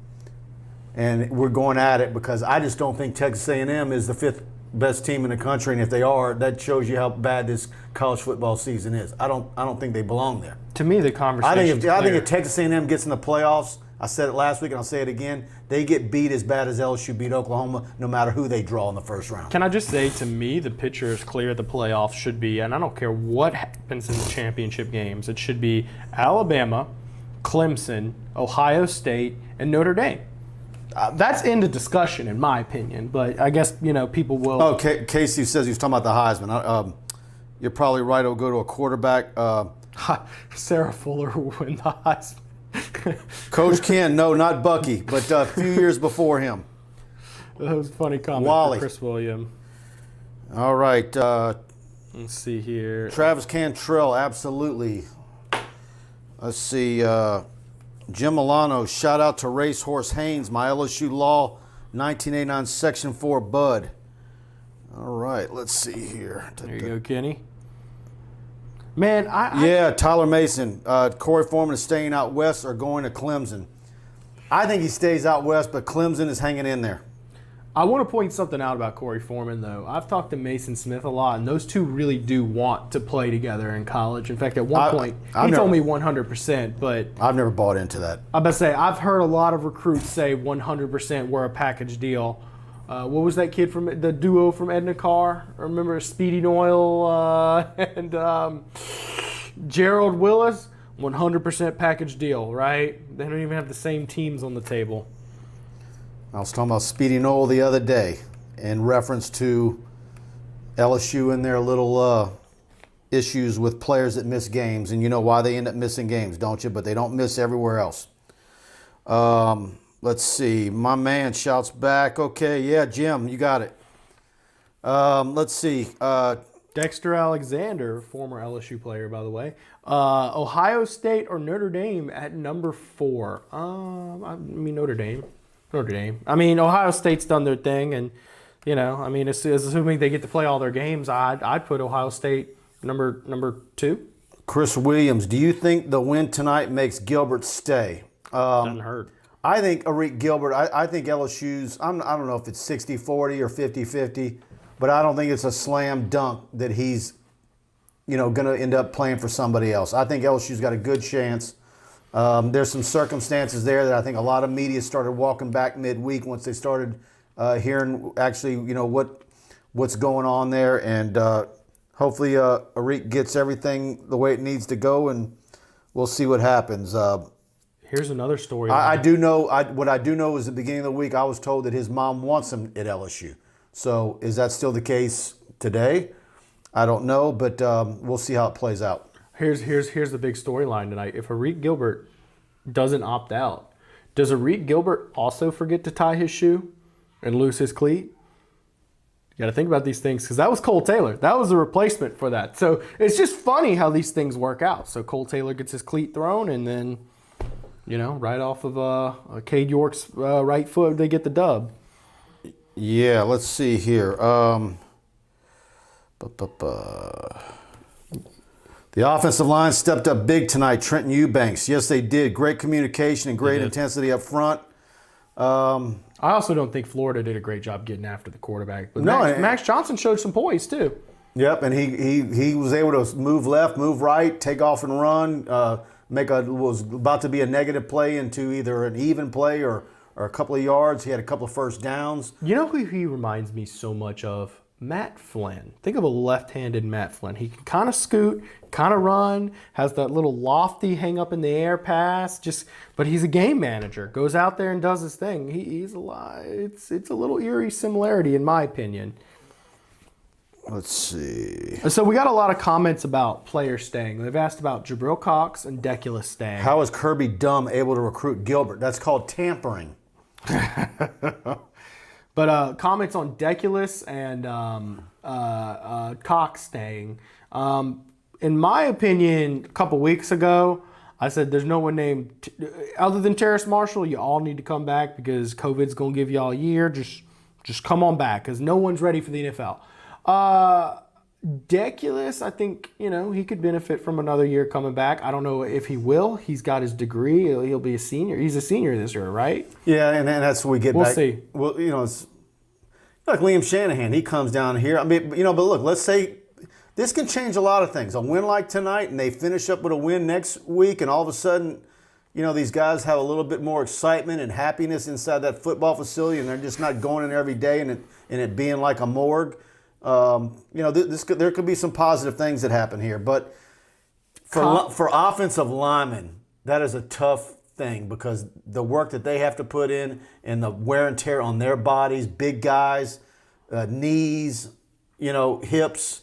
we're going at it because I just don't think Texas A&M is the 5th best team in the country, and if they are, that shows you how bad this college football season is. I don't think they belong there. To me, the conversation. I think if Texas A&M gets in the playoffs, I said it last week and I'll say it again, they get beat as bad as LSU beat Oklahoma no matter who they draw in the first round. Can I just say, to me, the picture is clear. The playoffs should be, and I don't care what happens in the championship games, it should be Alabama, Clemson, Ohio State, and Notre Dame. That's into discussion, in my opinion, but I guess people will. Oh, Casey says he was talking about the Heisman. You're probably right. It'll go to a quarterback. Sarah Fuller will win the Heisman. Coach Ken, no, not Bucky, but a few years before him. That was a funny comment Wally. for Chris William. All right. Let's see here. Travis Cantrell, absolutely. Let's see. Jim Milano, shout out to Racehorse Haynes, my LSU Law 1989 Section 4 bud. All right, let's see here. There you go, Kenny. Man, yeah, Tyler Mason. Corey Foreman is staying out west or going to Clemson. I think he stays out west, but Clemson is hanging in there. I want to point something out about Corey Foreman, though. I've talked to Mason Smith a lot, and those two really do want to play together in college. In fact, at one point, he told me 100%, but I've never bought into that. I'm about to say, I've heard a lot of recruits say 100% were a package deal. What was that kid from the duo from Edna Carr? Remember Speedy Noyle and Gerald Willis? 100% package deal, right? They don't even have the same teams on the table. I was talking about Speedy Noel the other day in reference to LSU and their little issues with players that miss games. And you know why they end up missing games, don't you? But they don't miss everywhere else. Let's see. My man shouts back. Okay, yeah, Jim, you got it. Let's see. Dexter Alexander, former LSU player, by the way. Ohio State or Notre Dame at number 4? I mean, Notre Dame. I mean, Ohio State's done their thing, and, assuming they get to play all their games, I'd put Ohio State number 2. Chris Williams, do you think the win tonight makes Gilbert stay? Doesn't hurt. I think Arik Gilbert, I think LSU's, I don't know if it's 60-40 or 50-50, but I don't think it's a slam dunk that he's, going to end up playing for somebody else. I think LSU's got a good chance. There's some circumstances there that I think a lot of media started walking back midweek once they started hearing actually, what's going on there. And hopefully Arik gets everything the way it needs to go, and we'll see what happens. Here's another story. I do know, what I do know is at the beginning of the week, I was told that his mom wants him at LSU. So is that still the case today? I don't know, but we'll see how it plays out. Here's the big storyline tonight. If Arik Gilbert doesn't opt out, does Arik Gilbert also forget to tie his shoe and lose his cleat? You got to think about these things, because that was Cole Taylor. That was a replacement for that. So it's just funny how these things work out. So Cole Taylor gets his cleat thrown, and then, right off of Cade York's right foot, they get the dub. Yeah, let's see here. The offensive line stepped up big tonight. Trenton Eubanks. Yes, they did. Great communication and great intensity up front. I also don't think Florida did a great job getting after the quarterback. But Max Johnson showed some poise, too. Yep, and he was able to move left, move right, take off and run, was about to be a negative play into either an even play or a couple of yards. He had a couple of first downs. You know who he reminds me so much of? Matt Flynn. Think of a left-handed Matt Flynn. He can kind of scoot, kind of run, has that little lofty hang up in the air pass. But he's a game manager. Goes out there and does his thing. He's a lot. It's a little eerie similarity in my opinion. Let's see. So we got a lot of comments about players staying. They've asked about Jabril Cox and Deculus staying. How is Kirby Dumb able to recruit Gilbert? That's called tampering. But comments on Deculus and Cox staying. In my opinion, a couple weeks ago, I said there's no one named, other than Terrace Marshall, you all need to come back because COVID's going to give you all a year. Just come on back because no one's ready for the NFL. Deculus, I think, he could benefit from another year coming back. I don't know if he will. He's got his degree. He'll be a senior. He's a senior this year, right? Yeah, and that's when we get back. We'll see. Well, it's like Liam Shanahan. He comes down here. I mean, but look, let's say this can change a lot of things. A win like tonight, and they finish up with a win next week, and all of a sudden, these guys have a little bit more excitement and happiness inside that football facility, and they're just not going in every day and it being like a morgue. There could be some positive things that happen here, but for offensive linemen, that is a tough thing because the work that they have to put in and the wear and tear on their bodies, big guys, knees, hips,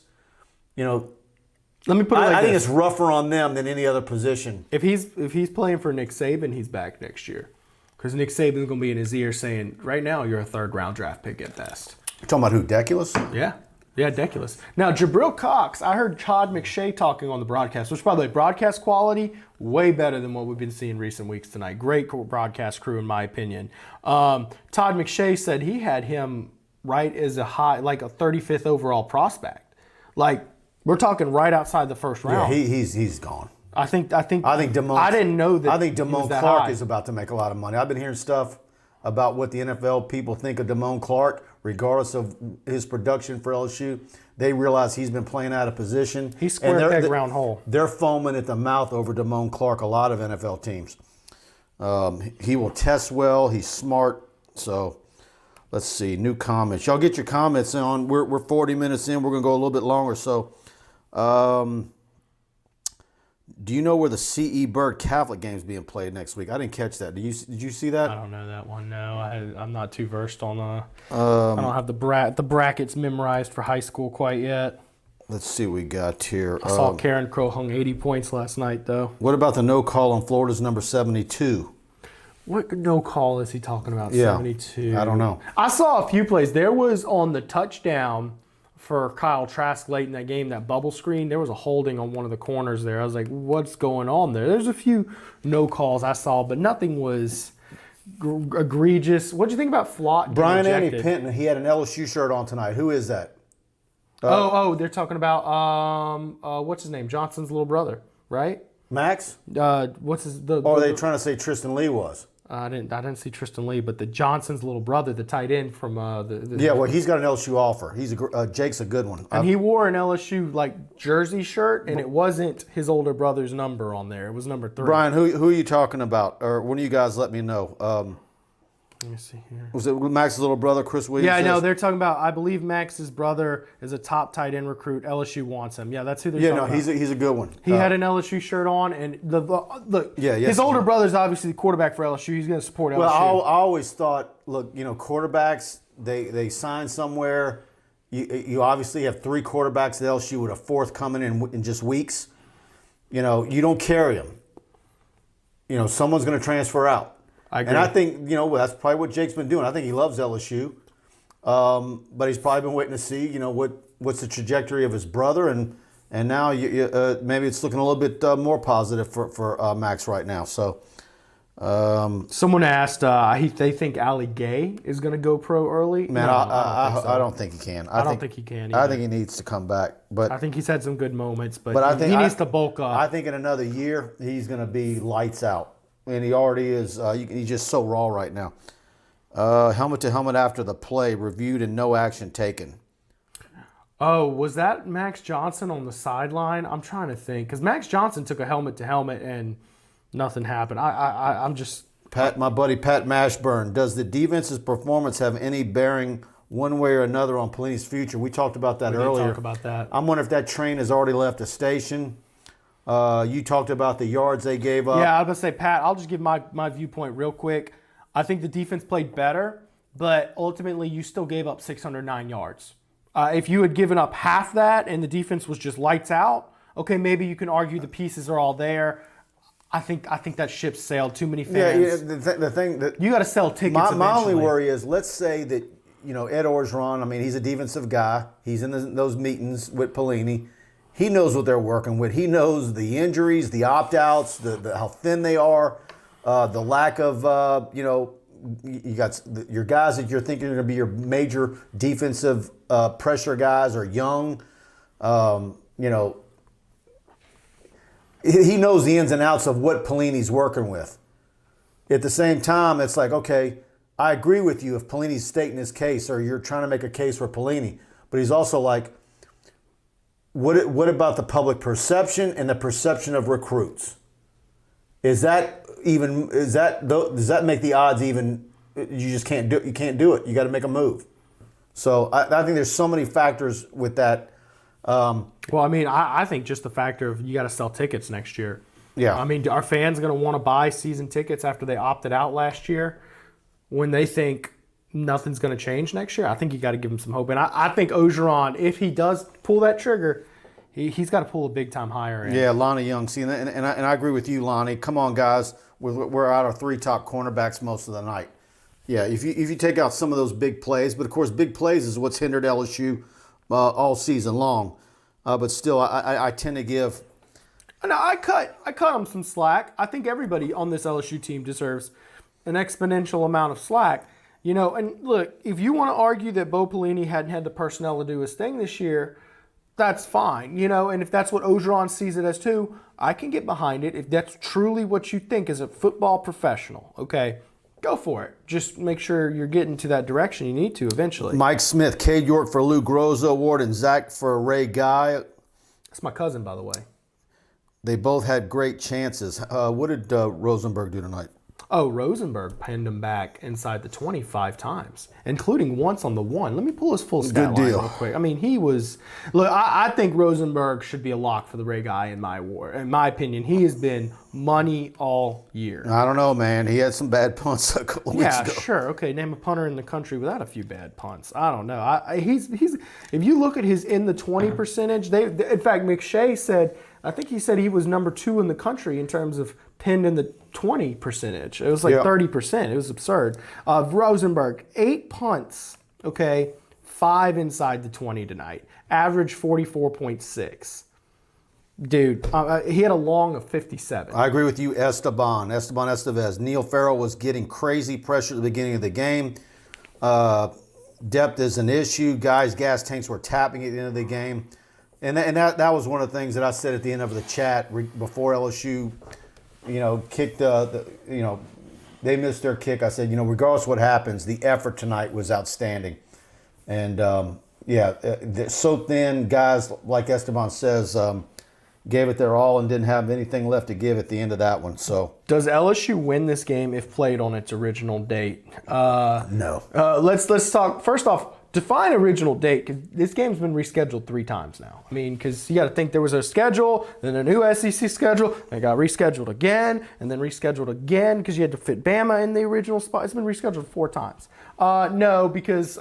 Let me put it like I think this. it's rougher on them than any other position. If he's playing for Nick Saban, he's back next year. Because Nick Saban's going to be in his ear saying, right now you're a third-round draft pick at best. You're talking about who, Deculus? Yeah. Yeah, ridiculous. Now, Jabril Cox, I heard Todd McShay talking on the broadcast, which, by the way, broadcast quality, way better than what we've been seeing recent weeks tonight. Great broadcast crew, in my opinion. Todd McShay said he had him right as a high, like a 35th overall prospect. Like, we're talking right outside the first round. Yeah, he's gone. I think Damone. I didn't know that. I think he was Damone that Clark high. is about to make a lot of money. I've been hearing stuff about what the NFL people think of Damone Clark, regardless of his production for LSU. They realize he's been playing out of position. He's square peg round hole. They're foaming at the mouth over Damone Clark, a lot of NFL teams. He will test well. He's smart. So let's see. New comments. Y'all get your comments on. We're 40 minutes in. We're going to go a little bit longer. So do you know where the C.E. Bird Catholic game is being played next week? I didn't catch that. Did you see that? I don't know that one. No, I'm not too versed on I don't have the brackets memorized for high school quite yet. Let's see what we got here. I saw Karen Crow hung 80 points last night, though. What about the no call on Florida's number 72? What no call is he talking about? Yeah, 72. I don't know. I saw a few plays. There was on the touchdown for Kyle Trask late in that game, that bubble screen, there was a holding on one of the corners there. I was like, what's going on there? There's a few no calls I saw, but nothing was egregious. What do you think about Flott? Brian Andy Penton, he had an LSU shirt on tonight. Who is that? They're talking about, what's his name? Johnson's little brother, right? Max? What's his... Or are they trying to say Tristan Lee was? I didn't see Tristan Lee, but the Johnson's little brother, the tight end from Yeah, well, he's got an LSU offer. Jake's a good one. And he wore an LSU like jersey shirt, and it wasn't his older brother's number on there. It was number 3. Brian, who are you talking about? Or one of you guys let me know. Let me see here. Was it Max's little brother, Chris Williams? Yeah, I know. They're talking about, I believe Max's brother is a top tight end recruit. LSU wants him. Yeah, that's who they're talking about. He's a good one. He had an LSU shirt on, and look, his older brother's obviously the quarterback for LSU. He's going to support LSU. Well, I always thought, look, quarterbacks, they sign somewhere. You obviously have 3 quarterbacks at LSU with a 4th coming in just weeks. You don't carry them. Someone's going to transfer out. I agree. And I think, that's probably what Jake's been doing. I think he loves LSU. But he's probably been waiting to see, what's the trajectory of his brother. And now maybe it's looking a little bit more positive for Max right now. So someone asked, they think Ali Gay is going to go pro early. Man, No, I don't think he can. I don't think he can either. I think he needs to come back. But I think he's had some good moments, but I think he needs to bulk up. I think in another year, he's going to be lights out. And he already is. He's just so raw right now. Helmet to helmet after the play, reviewed and no action taken. Oh, was that Max Johnson on the sideline? I'm trying to think. Because Max Johnson took a helmet to helmet and nothing happened. I'm just... My buddy Pat Mashburn, does the defense's performance have any bearing one way or another on Pellini's future? We talked about that earlier. We did talk about that. I'm wondering if that train has already left the station. You talked about the yards they gave up. Yeah, I was going to say, Pat, I'll just give my viewpoint real quick. I think the defense played better, but ultimately you still gave up 609 yards. If you had given up half that and the defense was just lights out, okay, maybe you can argue the pieces are all there. I think that ship sailed. Too many fans. Yeah, the thing that you got to sell tickets. My only worry is, let's say that Ed Orgeron. I mean, he's a defensive guy. He's in those meetings with Pellini. He knows what they're working with. He knows the injuries, the opt-outs, the how thin they are, the lack of you got your guys that you're thinking are going to be your major defensive pressure guys are young. He knows the ins and outs of what Pellini's working with. At the same time, it's like, okay, I agree with you if Pellini's stating his case or you're trying to make a case for Pellini, but he's also like, what about the public perception and the perception of recruits? Does that make the odds even? You just can't do it. You can't do it. You got to make a move. So I think there's so many factors with that. Well, I mean, I think just the factor of you got to sell tickets next year. Yeah. I mean, are fans going to want to buy season tickets after they opted out last year when they think nothing's going to change next year? I think you got to give them some hope. And I think Orgeron, if he does pull that trigger, He's got to pull a big time higher end. Yeah, Lonnie Young. See, and I agree with you, Lonnie. Come on, guys. We're out our 3 top cornerbacks most of the night. Yeah, if you take out some of those big plays, but of course, big plays is what's hindered LSU all season long. But still, I tend to give. No, I cut him some slack. I think everybody on this LSU team deserves an exponential amount of slack. You know, and look, if you want to argue that Bo Pellini hadn't had the personnel to do his thing this year, that's fine. You know, and if that's what Ogeron sees it as too, I can get behind it. If that's truly what you think as a football professional, okay, go for it. Just make sure you're getting to that direction you need to eventually. Mike Smith, Cade York for Lou Groza Award, and Zach for Ray Guy. That's my cousin, by the way. They both had great chances. What did Rosenberg do tonight? Oh, Rosenberg pinned him back inside the 25 times, including once on the 1. Let me pull his full stat line real quick. I mean, he was... Look, I think Rosenberg should be a lock for the Ray Guy in my opinion. He has been money all year. I don't know, man. He had some bad punts a couple of weeks ago. Yeah, sure. Okay, name a punter in the country without a few bad punts. I don't know. He's if you look at his in the 20 percentage, in fact, McShay said... I think he said he was number 2 in the country in terms of pinned in the 20 percentage. It was like 30%. It was absurd. Rosenberg, 8 punts, okay, 5 inside the 20 tonight. Average 44.6. Dude, he had a long of 57. I agree with you, Esteban Estevez. Neil Farrell was getting crazy pressure at the beginning of the game. Depth is an issue. Guys' gas tanks were tapping at the end of the game. And that was one of the things that I said at the end of the chat before LSU, kicked they missed their kick. I said, regardless of what happens, the effort tonight was outstanding. And, so thin, guys, like Esteban says, gave it their all and didn't have anything left to give at the end of that one. So, does LSU win this game if played on its original date? No. Let's talk, first off, define original date, because this game's been rescheduled 3 times now. I mean, because you got to think there was a schedule, then a new SEC schedule, and it got rescheduled again, and then rescheduled again because you had to fit Bama in the original spot. It's been rescheduled 4 times. No, because,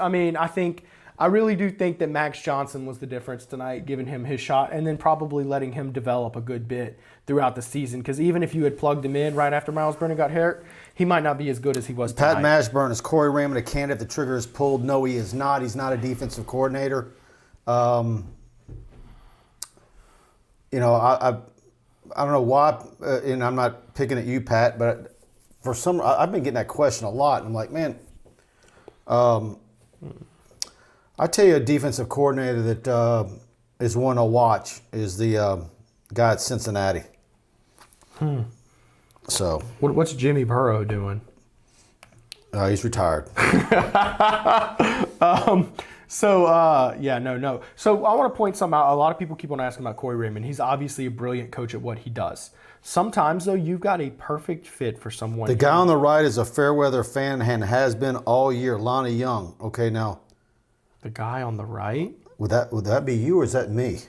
I really do think that Max Johnson was the difference tonight, giving him his shot, and then probably letting him develop a good bit throughout the season. Because even if you had plugged him in right after Miles Brennan got hurt, he might not be as good as he was tonight. Pat Mashburn, is Corey Raymond a candidate if the trigger is pulled? No, he is not. He's not a defensive coordinator. I don't know why, and I'm not picking at you, Pat, but I've been getting that question a lot. And I'm like, man, I tell you, a defensive coordinator that is one to watch is the guy at Cincinnati. So, what's Jimmy Burrow doing? He's retired. No. So I want to point something out. A lot of people keep on asking about Corey Raymond. He's obviously a brilliant coach at what he does. Sometimes, though, you've got a perfect fit for someone. The guy on the right is a Fairweather fan and has been all year. Lonnie Young. Okay, now. The guy on the right? Would that be you or is that me?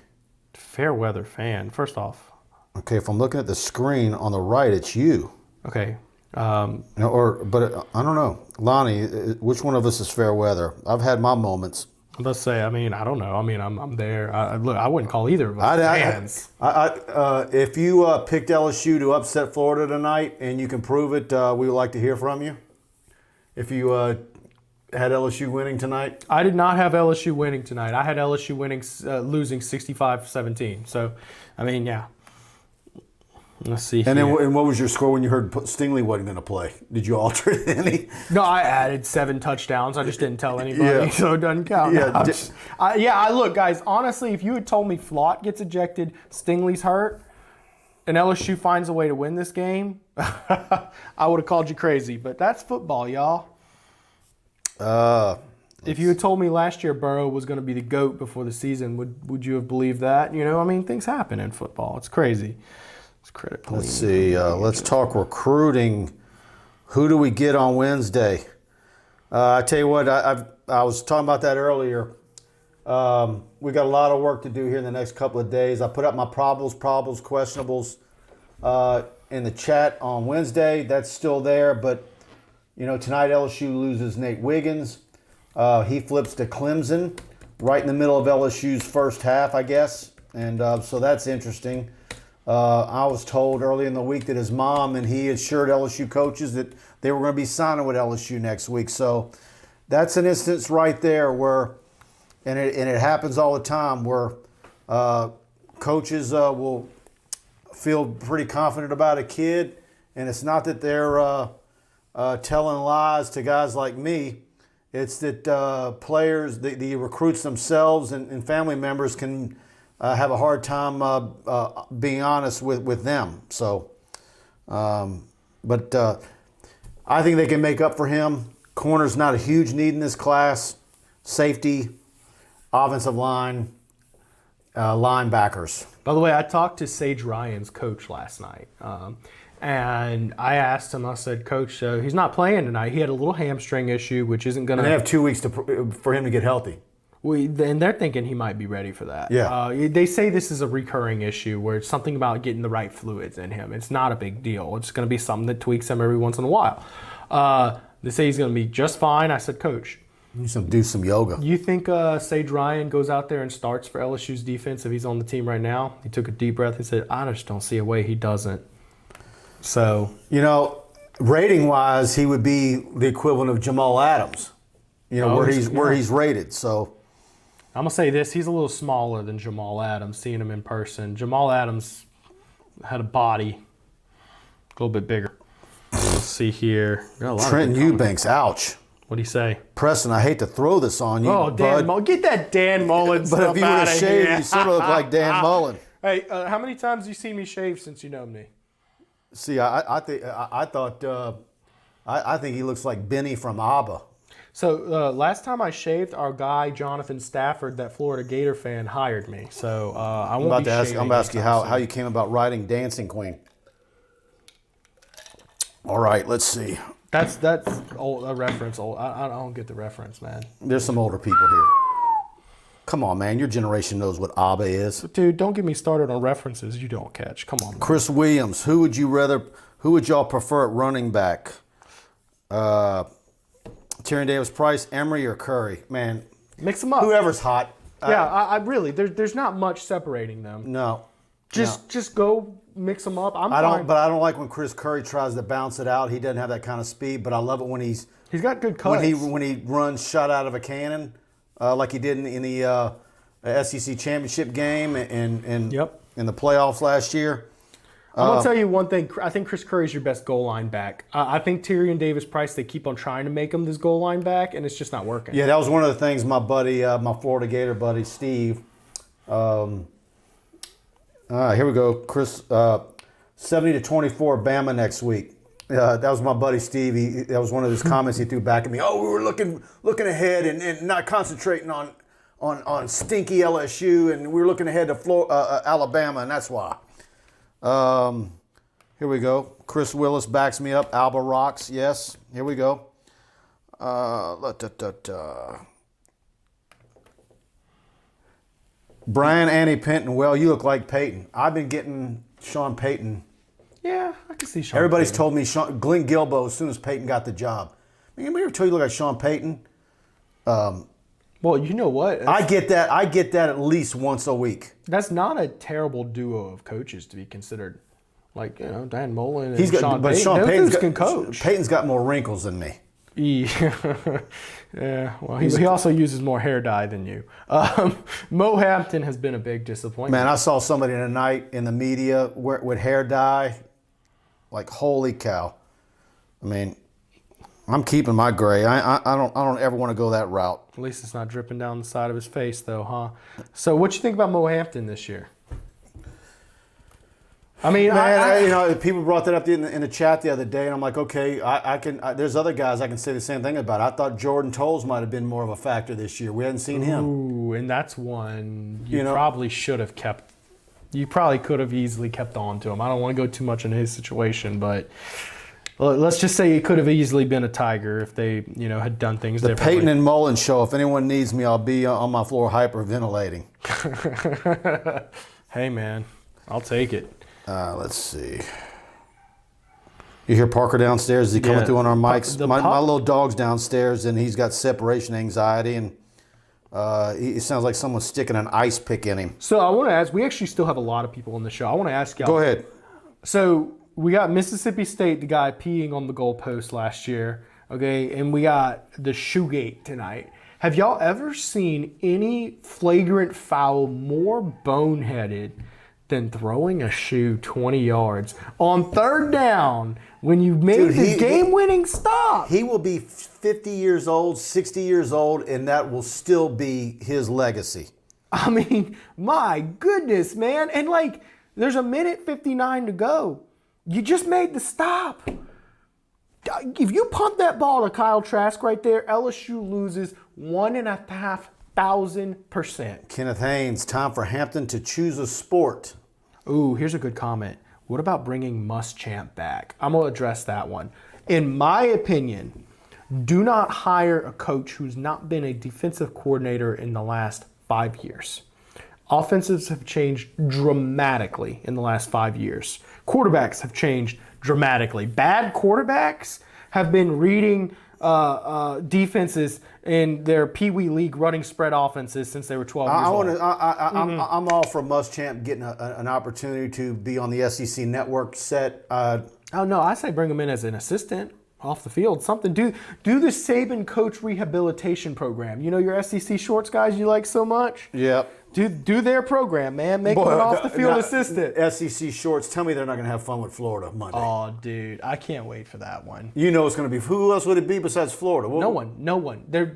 Fairweather fan. First off. Okay, if I'm looking at the screen on the right, it's you. Okay. But I don't know. Lonnie, which one of us is Fairweather? I've had my moments. Let's say, I don't know. I'm there. I wouldn't call either of us fans. If you picked LSU to upset Florida tonight and you can prove it, we would like to hear from you. If you had LSU winning tonight? I did not have LSU winning tonight. I had LSU winning, losing 65-17. So, yeah. Let's see. And then, and what was your score when you heard Stingley wasn't going to play? Did you alter it any? No, I added 7 touchdowns. I just didn't tell anybody, so it doesn't count. Yeah. Look, guys. Honestly, if you had told me Flott gets ejected, Stingley's hurt, and LSU finds a way to win this game, I would have called you crazy. But that's football, y'all. If you had told me last year Burrow was going to be the GOAT before the season, would you have believed that? Things happen in football. It's crazy. Let's see. Let's talk recruiting. Who do we get on Wednesday? I tell you what, I was talking about that earlier. We got a lot of work to do here in the next couple of days. I put up my probables, questionables in the chat on Wednesday. That's still there, but tonight LSU loses Nate Wiggins. He flips to Clemson right in the middle of LSU's first half, I guess. And so that's interesting. I was told early in the week that his mom and he assured LSU coaches that they were going to be signing with LSU next week. So that's an instance right there where, and it happens all the time, where coaches will feel pretty confident about a kid, and it's not that they're telling lies to guys like me. It's that players, the recruits themselves and family members can have a hard time being honest with them. So, but I think they can make up for him. Corner's not a huge need in this class. Safety, offensive line, linebackers. By the way, I talked to Sage Ryan's coach last night. And I asked him, I said, Coach, he's not playing tonight. He had a little hamstring issue, which isn't going to... And they have 2 weeks for him to get healthy. And they're thinking he might be ready for that. Yeah. They say this is a recurring issue where it's something about getting the right fluids in him. It's not a big deal. It's going to be something that tweaks him every once in a while. They say he's going to be just fine. I said, Coach, do some yoga. You think Sage Ryan goes out there and starts for LSU's defense if he's on the team right now? He took a deep breath and said, I just don't see a way he doesn't. So, rating-wise, he would be the equivalent of Jamal Adams. Where he's rated. So, I'm gonna say this: he's a little smaller than Jamal Adams. Seeing him in person, Jamal Adams had a body a little bit bigger. Let's see here. Trenton Eubanks, ouch. What do you say? Preston, I hate to throw this on you. Oh, Dan get that Dan Mullen stuff out of here. But if you would have shaved, you sort of look like Dan Mullen. Hey, how many times have you seen me shave since you know me? See, I think he looks like Benny from ABBA. So last time I shaved, our guy Jonathan Stafford, that Florida Gator fan, hired me. So I won't be shaving. I'm about to ask you how you came about writing Dancing Queen. All right, let's see. That's old, a reference. Old. I don't get the reference, man. There's some older people here. Come on, man. Your generation knows what ABBA is. Dude, don't get me started on references you don't catch. Come on, man. Chris Williams. Who would y'all prefer at running back? Tyrion Davis-Price, Emery, or Curry? Man, mix them up. Whoever's hot. Yeah, I really. There's not much separating them. No. Just go mix them up. But I don't like when Chris Curry tries to bounce it out. He doesn't have that kind of speed. But I love it when he's got good cuts. When he runs shot out of a cannon, like he did in the SEC championship game and in the playoffs last year. I'm going to tell you one thing. I think Chris Curry is your best goal line back. I think Tyrion Davis-Price, they keep on trying to make him this goal line back, and it's just not working. Yeah, that was one of the things my buddy, my Florida Gator buddy, Steve. Here we go. Chris, 70-24 Bama next week. That was my buddy Steve. That was one of his comments he threw back at me. Oh, we were looking ahead and not concentrating on stinky LSU, and we were looking ahead to Alabama, and that's why. Here we go. Chris Willis backs me up. Alba rocks. Yes. Here we go. Brian Annie Penton. Well, you look like Peyton. I've been getting Sean Payton. Yeah, I can see Sean. Everybody's told me Glenn Guilbeau as soon as Peyton got the job. Anybody ever told you look like Sean Payton? Well, you know what? I get that at least once a week. That's not a terrible duo of coaches to be considered. Like, Dan Mullen and Sean Payton. Sean Payton can coach. Payton's got more wrinkles than me. Yeah, well, he also uses more hair dye than you. Mo Hampton has been a big disappointment. Man, I saw somebody tonight in the media with hair dye. Like, holy cow. I mean, I'm keeping my gray. I don't ever want to go that route. At least it's not dripping down the side of his face, though, huh? So, what you think about Mo Hampton this year? I mean, man, people brought that up in the chat the other day, and I'm like, okay, I can. There's other guys I can say the same thing about. I thought Jordan Tolles might have been more of a factor this year. We hadn't seen him. Ooh, and that's one you probably should have kept. You probably could have easily kept on to him. I don't want to go too much into his situation, but let's just say it could have easily been a Tiger if they, had done things differently. The Peyton and Mullen show. If anyone needs me, I'll be on my floor hyperventilating. Hey, man, I'll take it. Let's see. You hear Parker downstairs? Is he coming through on our mics? My little dog's downstairs, and he's got separation anxiety, and It sounds like someone's sticking an ice pick in him. So I want to ask, we actually still have a lot of people on the show. I want to ask y'all. Go ahead. So we got Mississippi State, the guy peeing on the goalpost last year, okay? And we got the Shoegate tonight. Have y'all ever seen any flagrant foul more boneheaded than throwing a shoe 20 yards on third down when you made the game-winning stop? He will be 50 years old, 60 years old, and that will still be his legacy. I mean, my goodness, man. And, like, there's a minute 59 to go. You just made the stop. If you punt that ball to Kyle Trask right there, LSU loses 1,500%. Kenneth Haynes, time for Hampton to choose a sport. Ooh, here's a good comment. What about bringing Muschamp back? I'm going to address that one. In my opinion, do not hire a coach who's not been a defensive coordinator in the last 5 years. Offenses have changed dramatically in the last 5 years. Quarterbacks have changed dramatically. Bad quarterbacks have been reading defenses in their Pee Wee League running spread offenses since they were 12 years old. I'm all for Muschamp getting an opportunity to be on the SEC network set. Oh, no, I say bring him in as an assistant off the field. Something. Do the Saban coach rehabilitation program. You know your SEC shorts guys you like so much? Yep. Do their program, man. Make them an off-the-field assistant. SEC shorts, tell me they're not going to have fun with Florida Monday. Oh, dude. I can't wait for that one. You know it's going to be. Who else would it be besides Florida? No one. Do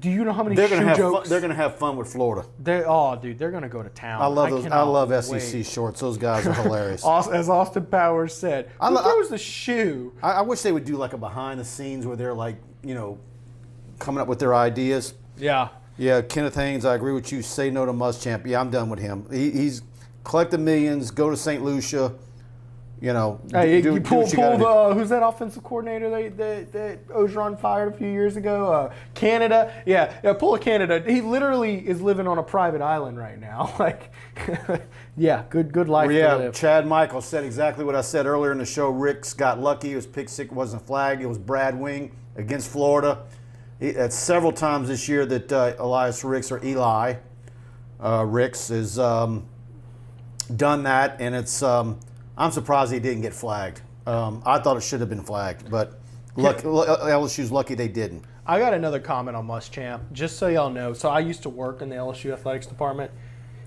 you know how many they're shoe gonna jokes? They're going to have fun with Florida. Dude, they're going to go to town. I love SEC wait. shorts. Those guys are hilarious. As Austin Powers said, who throws the shoe? I wish they would do like a behind the scenes where they're like, coming up with their ideas. Yeah. Yeah, Kenneth Haynes, I agree with you. Say no to Muschamp. Yeah, I'm done with him. He's collecting millions, go to St. Lucia, Hey, you pull the who's that offensive coordinator that Ogeron fired a few years ago? Canada. Yeah, pull a Canada. He literally is living on a private island right now. Like, yeah, good life to live. Chad Michael said exactly what I said earlier in the show. Ricks got lucky. It was pick six, wasn't flagged. It was Brad Wing against Florida. It's several times this year that Elias Ricks or Eli Ricks has done that, and it's I'm surprised he didn't get flagged. I thought it should have been flagged, but LSU's lucky they didn't. I got another comment on Muschamp, just so y'all know. So I used to work in the LSU athletics department.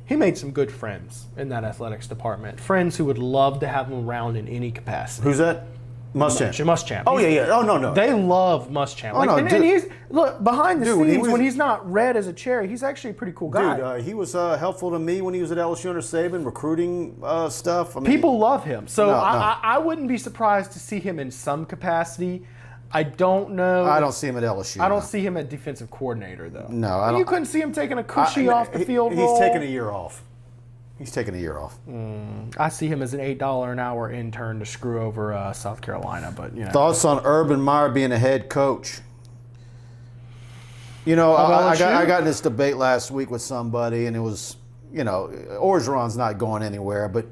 He made some good friends in that athletics department, friends who would love to have him around in any capacity. Who's that? Muschamp. Oh, yeah. Oh, no. They love Muschamp. And he's, look, behind the scenes, when he's not red as a cherry, he's actually a pretty cool guy. Dude, he was helpful to me when he was at LSU under Saban, recruiting stuff. People love him. So I wouldn't be surprised to see him in some capacity. I don't know. I don't see him at LSU. I don't see him at defensive coordinator, though. No, I don't. You couldn't see him taking a cushy off the field role? He's taking a year off. I see him as an $8 an hour intern to screw over South Carolina, but Thoughts on Urban Meyer being a head coach? I got in this debate last week with somebody, and it was, Orgeron's not going anywhere, but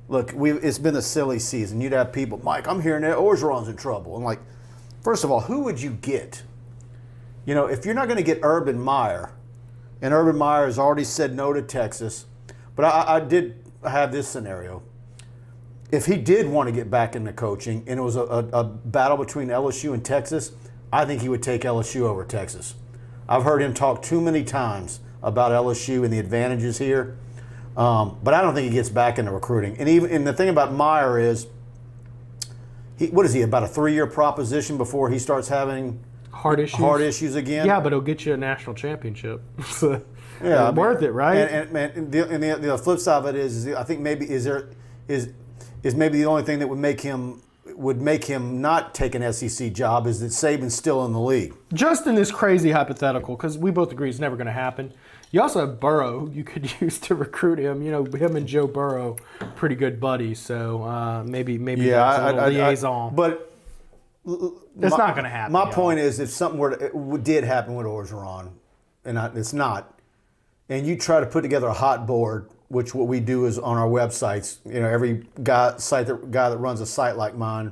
look, it's been a silly season. You'd have people, Mike, I'm hearing that Orgeron's in trouble. I'm like, first of all, who would you get? If you're not going to get Urban Meyer, and Urban Meyer has already said no to Texas. But I did have this scenario. If he did want to get back into coaching and it was a battle between LSU and Texas, I think he would take LSU over Texas. I've heard him talk too many times about LSU and the advantages here. But I don't think he gets back into recruiting. And the thing about Meyer is, what is he, about a 3-year proposition before he starts having heart issues again? Yeah, but he'll get you a national championship. Yeah, worth it, right? And the flip side of it is I think maybe is maybe the only thing that would make him not take an SEC job is that Saban's still in the league. Just in this crazy hypothetical, because we both agree it's never going to happen. You also have Burrow, who you could use to recruit him. Him and Joe Burrow, pretty good buddies. So maybe that's a little liaison. But it's not going to happen. My point is, if something did happen with Orgeron, and it's not. And you try to put together a hot board, which what we do is on our websites. Every guy that runs a site like mine,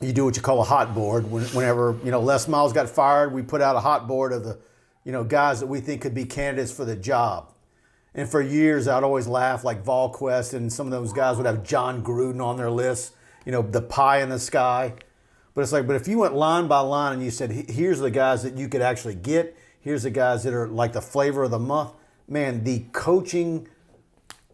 you do what you call a hot board. Whenever Les Miles got fired, we put out a hot board of the guys that we think could be candidates for the job. And for years, I'd always laugh like Volquest and some of those guys would have John Gruden on their list, the pie in the sky. But it's like, but if you went line by line and you said, here's the guys that you could actually get, here's the guys that are like the flavor of the month, man, the coaching,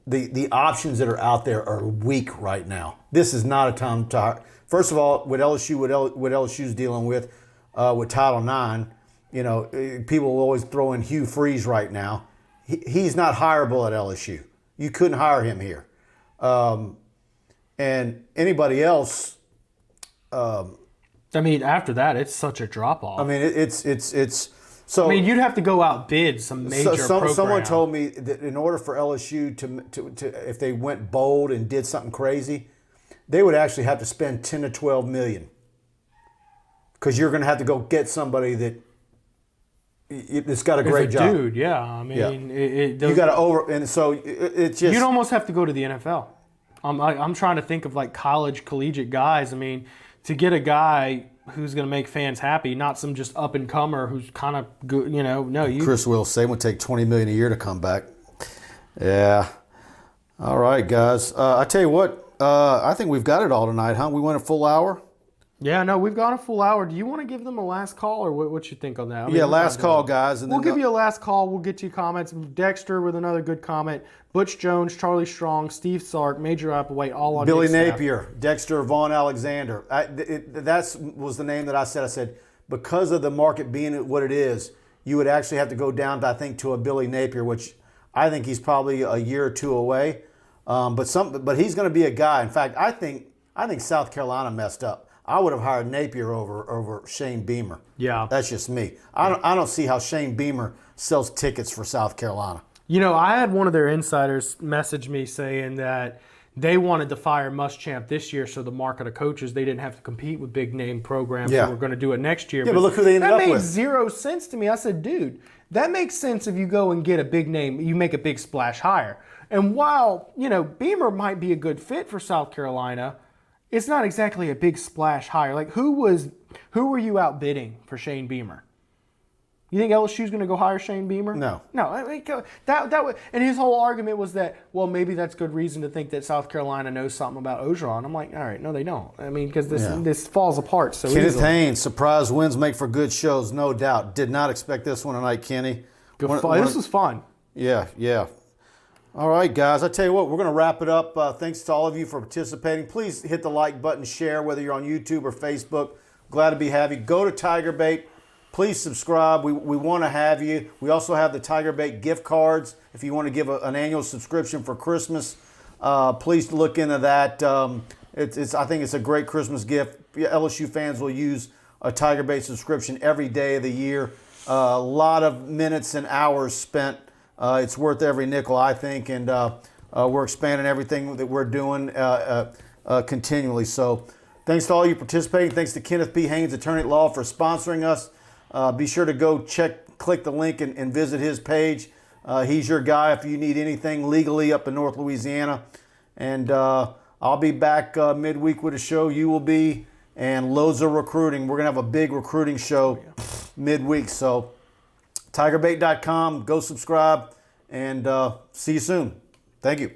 the options that are out there are weak right now. This is not a time to hire. First of all, with LSU, what LSU's dealing with Title IX, people will always throw in Hugh Freeze right now. He's not hireable at LSU. You couldn't hire him here. And anybody else. After that, it's such a drop off. It's so. You'd have to go out bid some major program. Someone told me that in order for LSU to if they went bold and did something crazy, they would actually have to spend 10 to 12 million. Because you're going to have to go get somebody that's got a great job. Dude, yeah. You got to and so it's just. You'd almost have to go to the NFL. I'm trying to think of like college, collegiate guys. To get a guy who's going to make fans happy, not some just up and comer who's kind of good, Chris will say it would take $20 million a year to come back. Yeah. All right, guys. I tell you what, I think we've got it all tonight, huh? We went a full hour. Yeah, no, we've got a full hour. Do you want to give them a last call, or what you think on that? Last call, guys. And we'll give you a last call. We'll get you comments. Dexter with another good comment. Butch Jones, Charlie Strong, Steve Sark, Major Applewhite, all on Billy Nick's Napier, staff. Dexter Vaughn Alexander. That was the name that I said. I said, because of the market being what it is, you would actually have to go down, to a Billy Napier, which I think he's probably a year or two away. But he's going to be a guy. In fact, I think South Carolina messed up. I would have hired Napier over Shane Beamer. Yeah. That's just me. I don't see how Shane Beamer sells tickets for South Carolina. I had one of their insiders message me saying that they wanted to fire Muschamp this year, so the market of coaches, they didn't have to compete with big name programs who were going to do it next year. Yeah, but look who they ended up with. That made zero sense to me. I said, dude, that makes sense if you go and get a big name, you make a big splash hire. And while, Beamer might be a good fit for South Carolina, it's not exactly a big splash hire. Like, who were you outbidding for Shane Beamer? You think LSU's going to go hire Shane Beamer? No. That and his whole argument was that, well, maybe that's good reason to think that South Carolina knows something about Orgeron. I'm like, all right, no, they don't. Because this falls apart so Kenneth easily. Haynes, surprise wins make for good shows, no doubt. Did not expect this one tonight, Kenny. This was fun. Yeah. All right, guys. I tell you what, we're going to wrap it up. Thanks to all of you for participating. Please hit the like button, share, whether you're on YouTube or Facebook. Glad to have you. Go to TigerBait. Please subscribe. We want to have you. We also have the TigerBait gift cards. If you want to give an annual subscription for Christmas, please look into that. I think it's a great Christmas gift. LSU fans will use a TigerBait subscription every day of the year. A lot of minutes and hours spent. It's worth every nickel, I think, and we're expanding everything that we're doing continually. So thanks to all you participating. Thanks to Kenneth P. Haynes, attorney at law, for sponsoring us. Be sure to go click the link and visit his page. He's your guy if you need anything legally up in North Louisiana. And I'll be back midweek with a show. You will be, and loads of recruiting. We're going to have a big recruiting show midweek. So TigerBait.com, go subscribe, and see you soon. Thank you.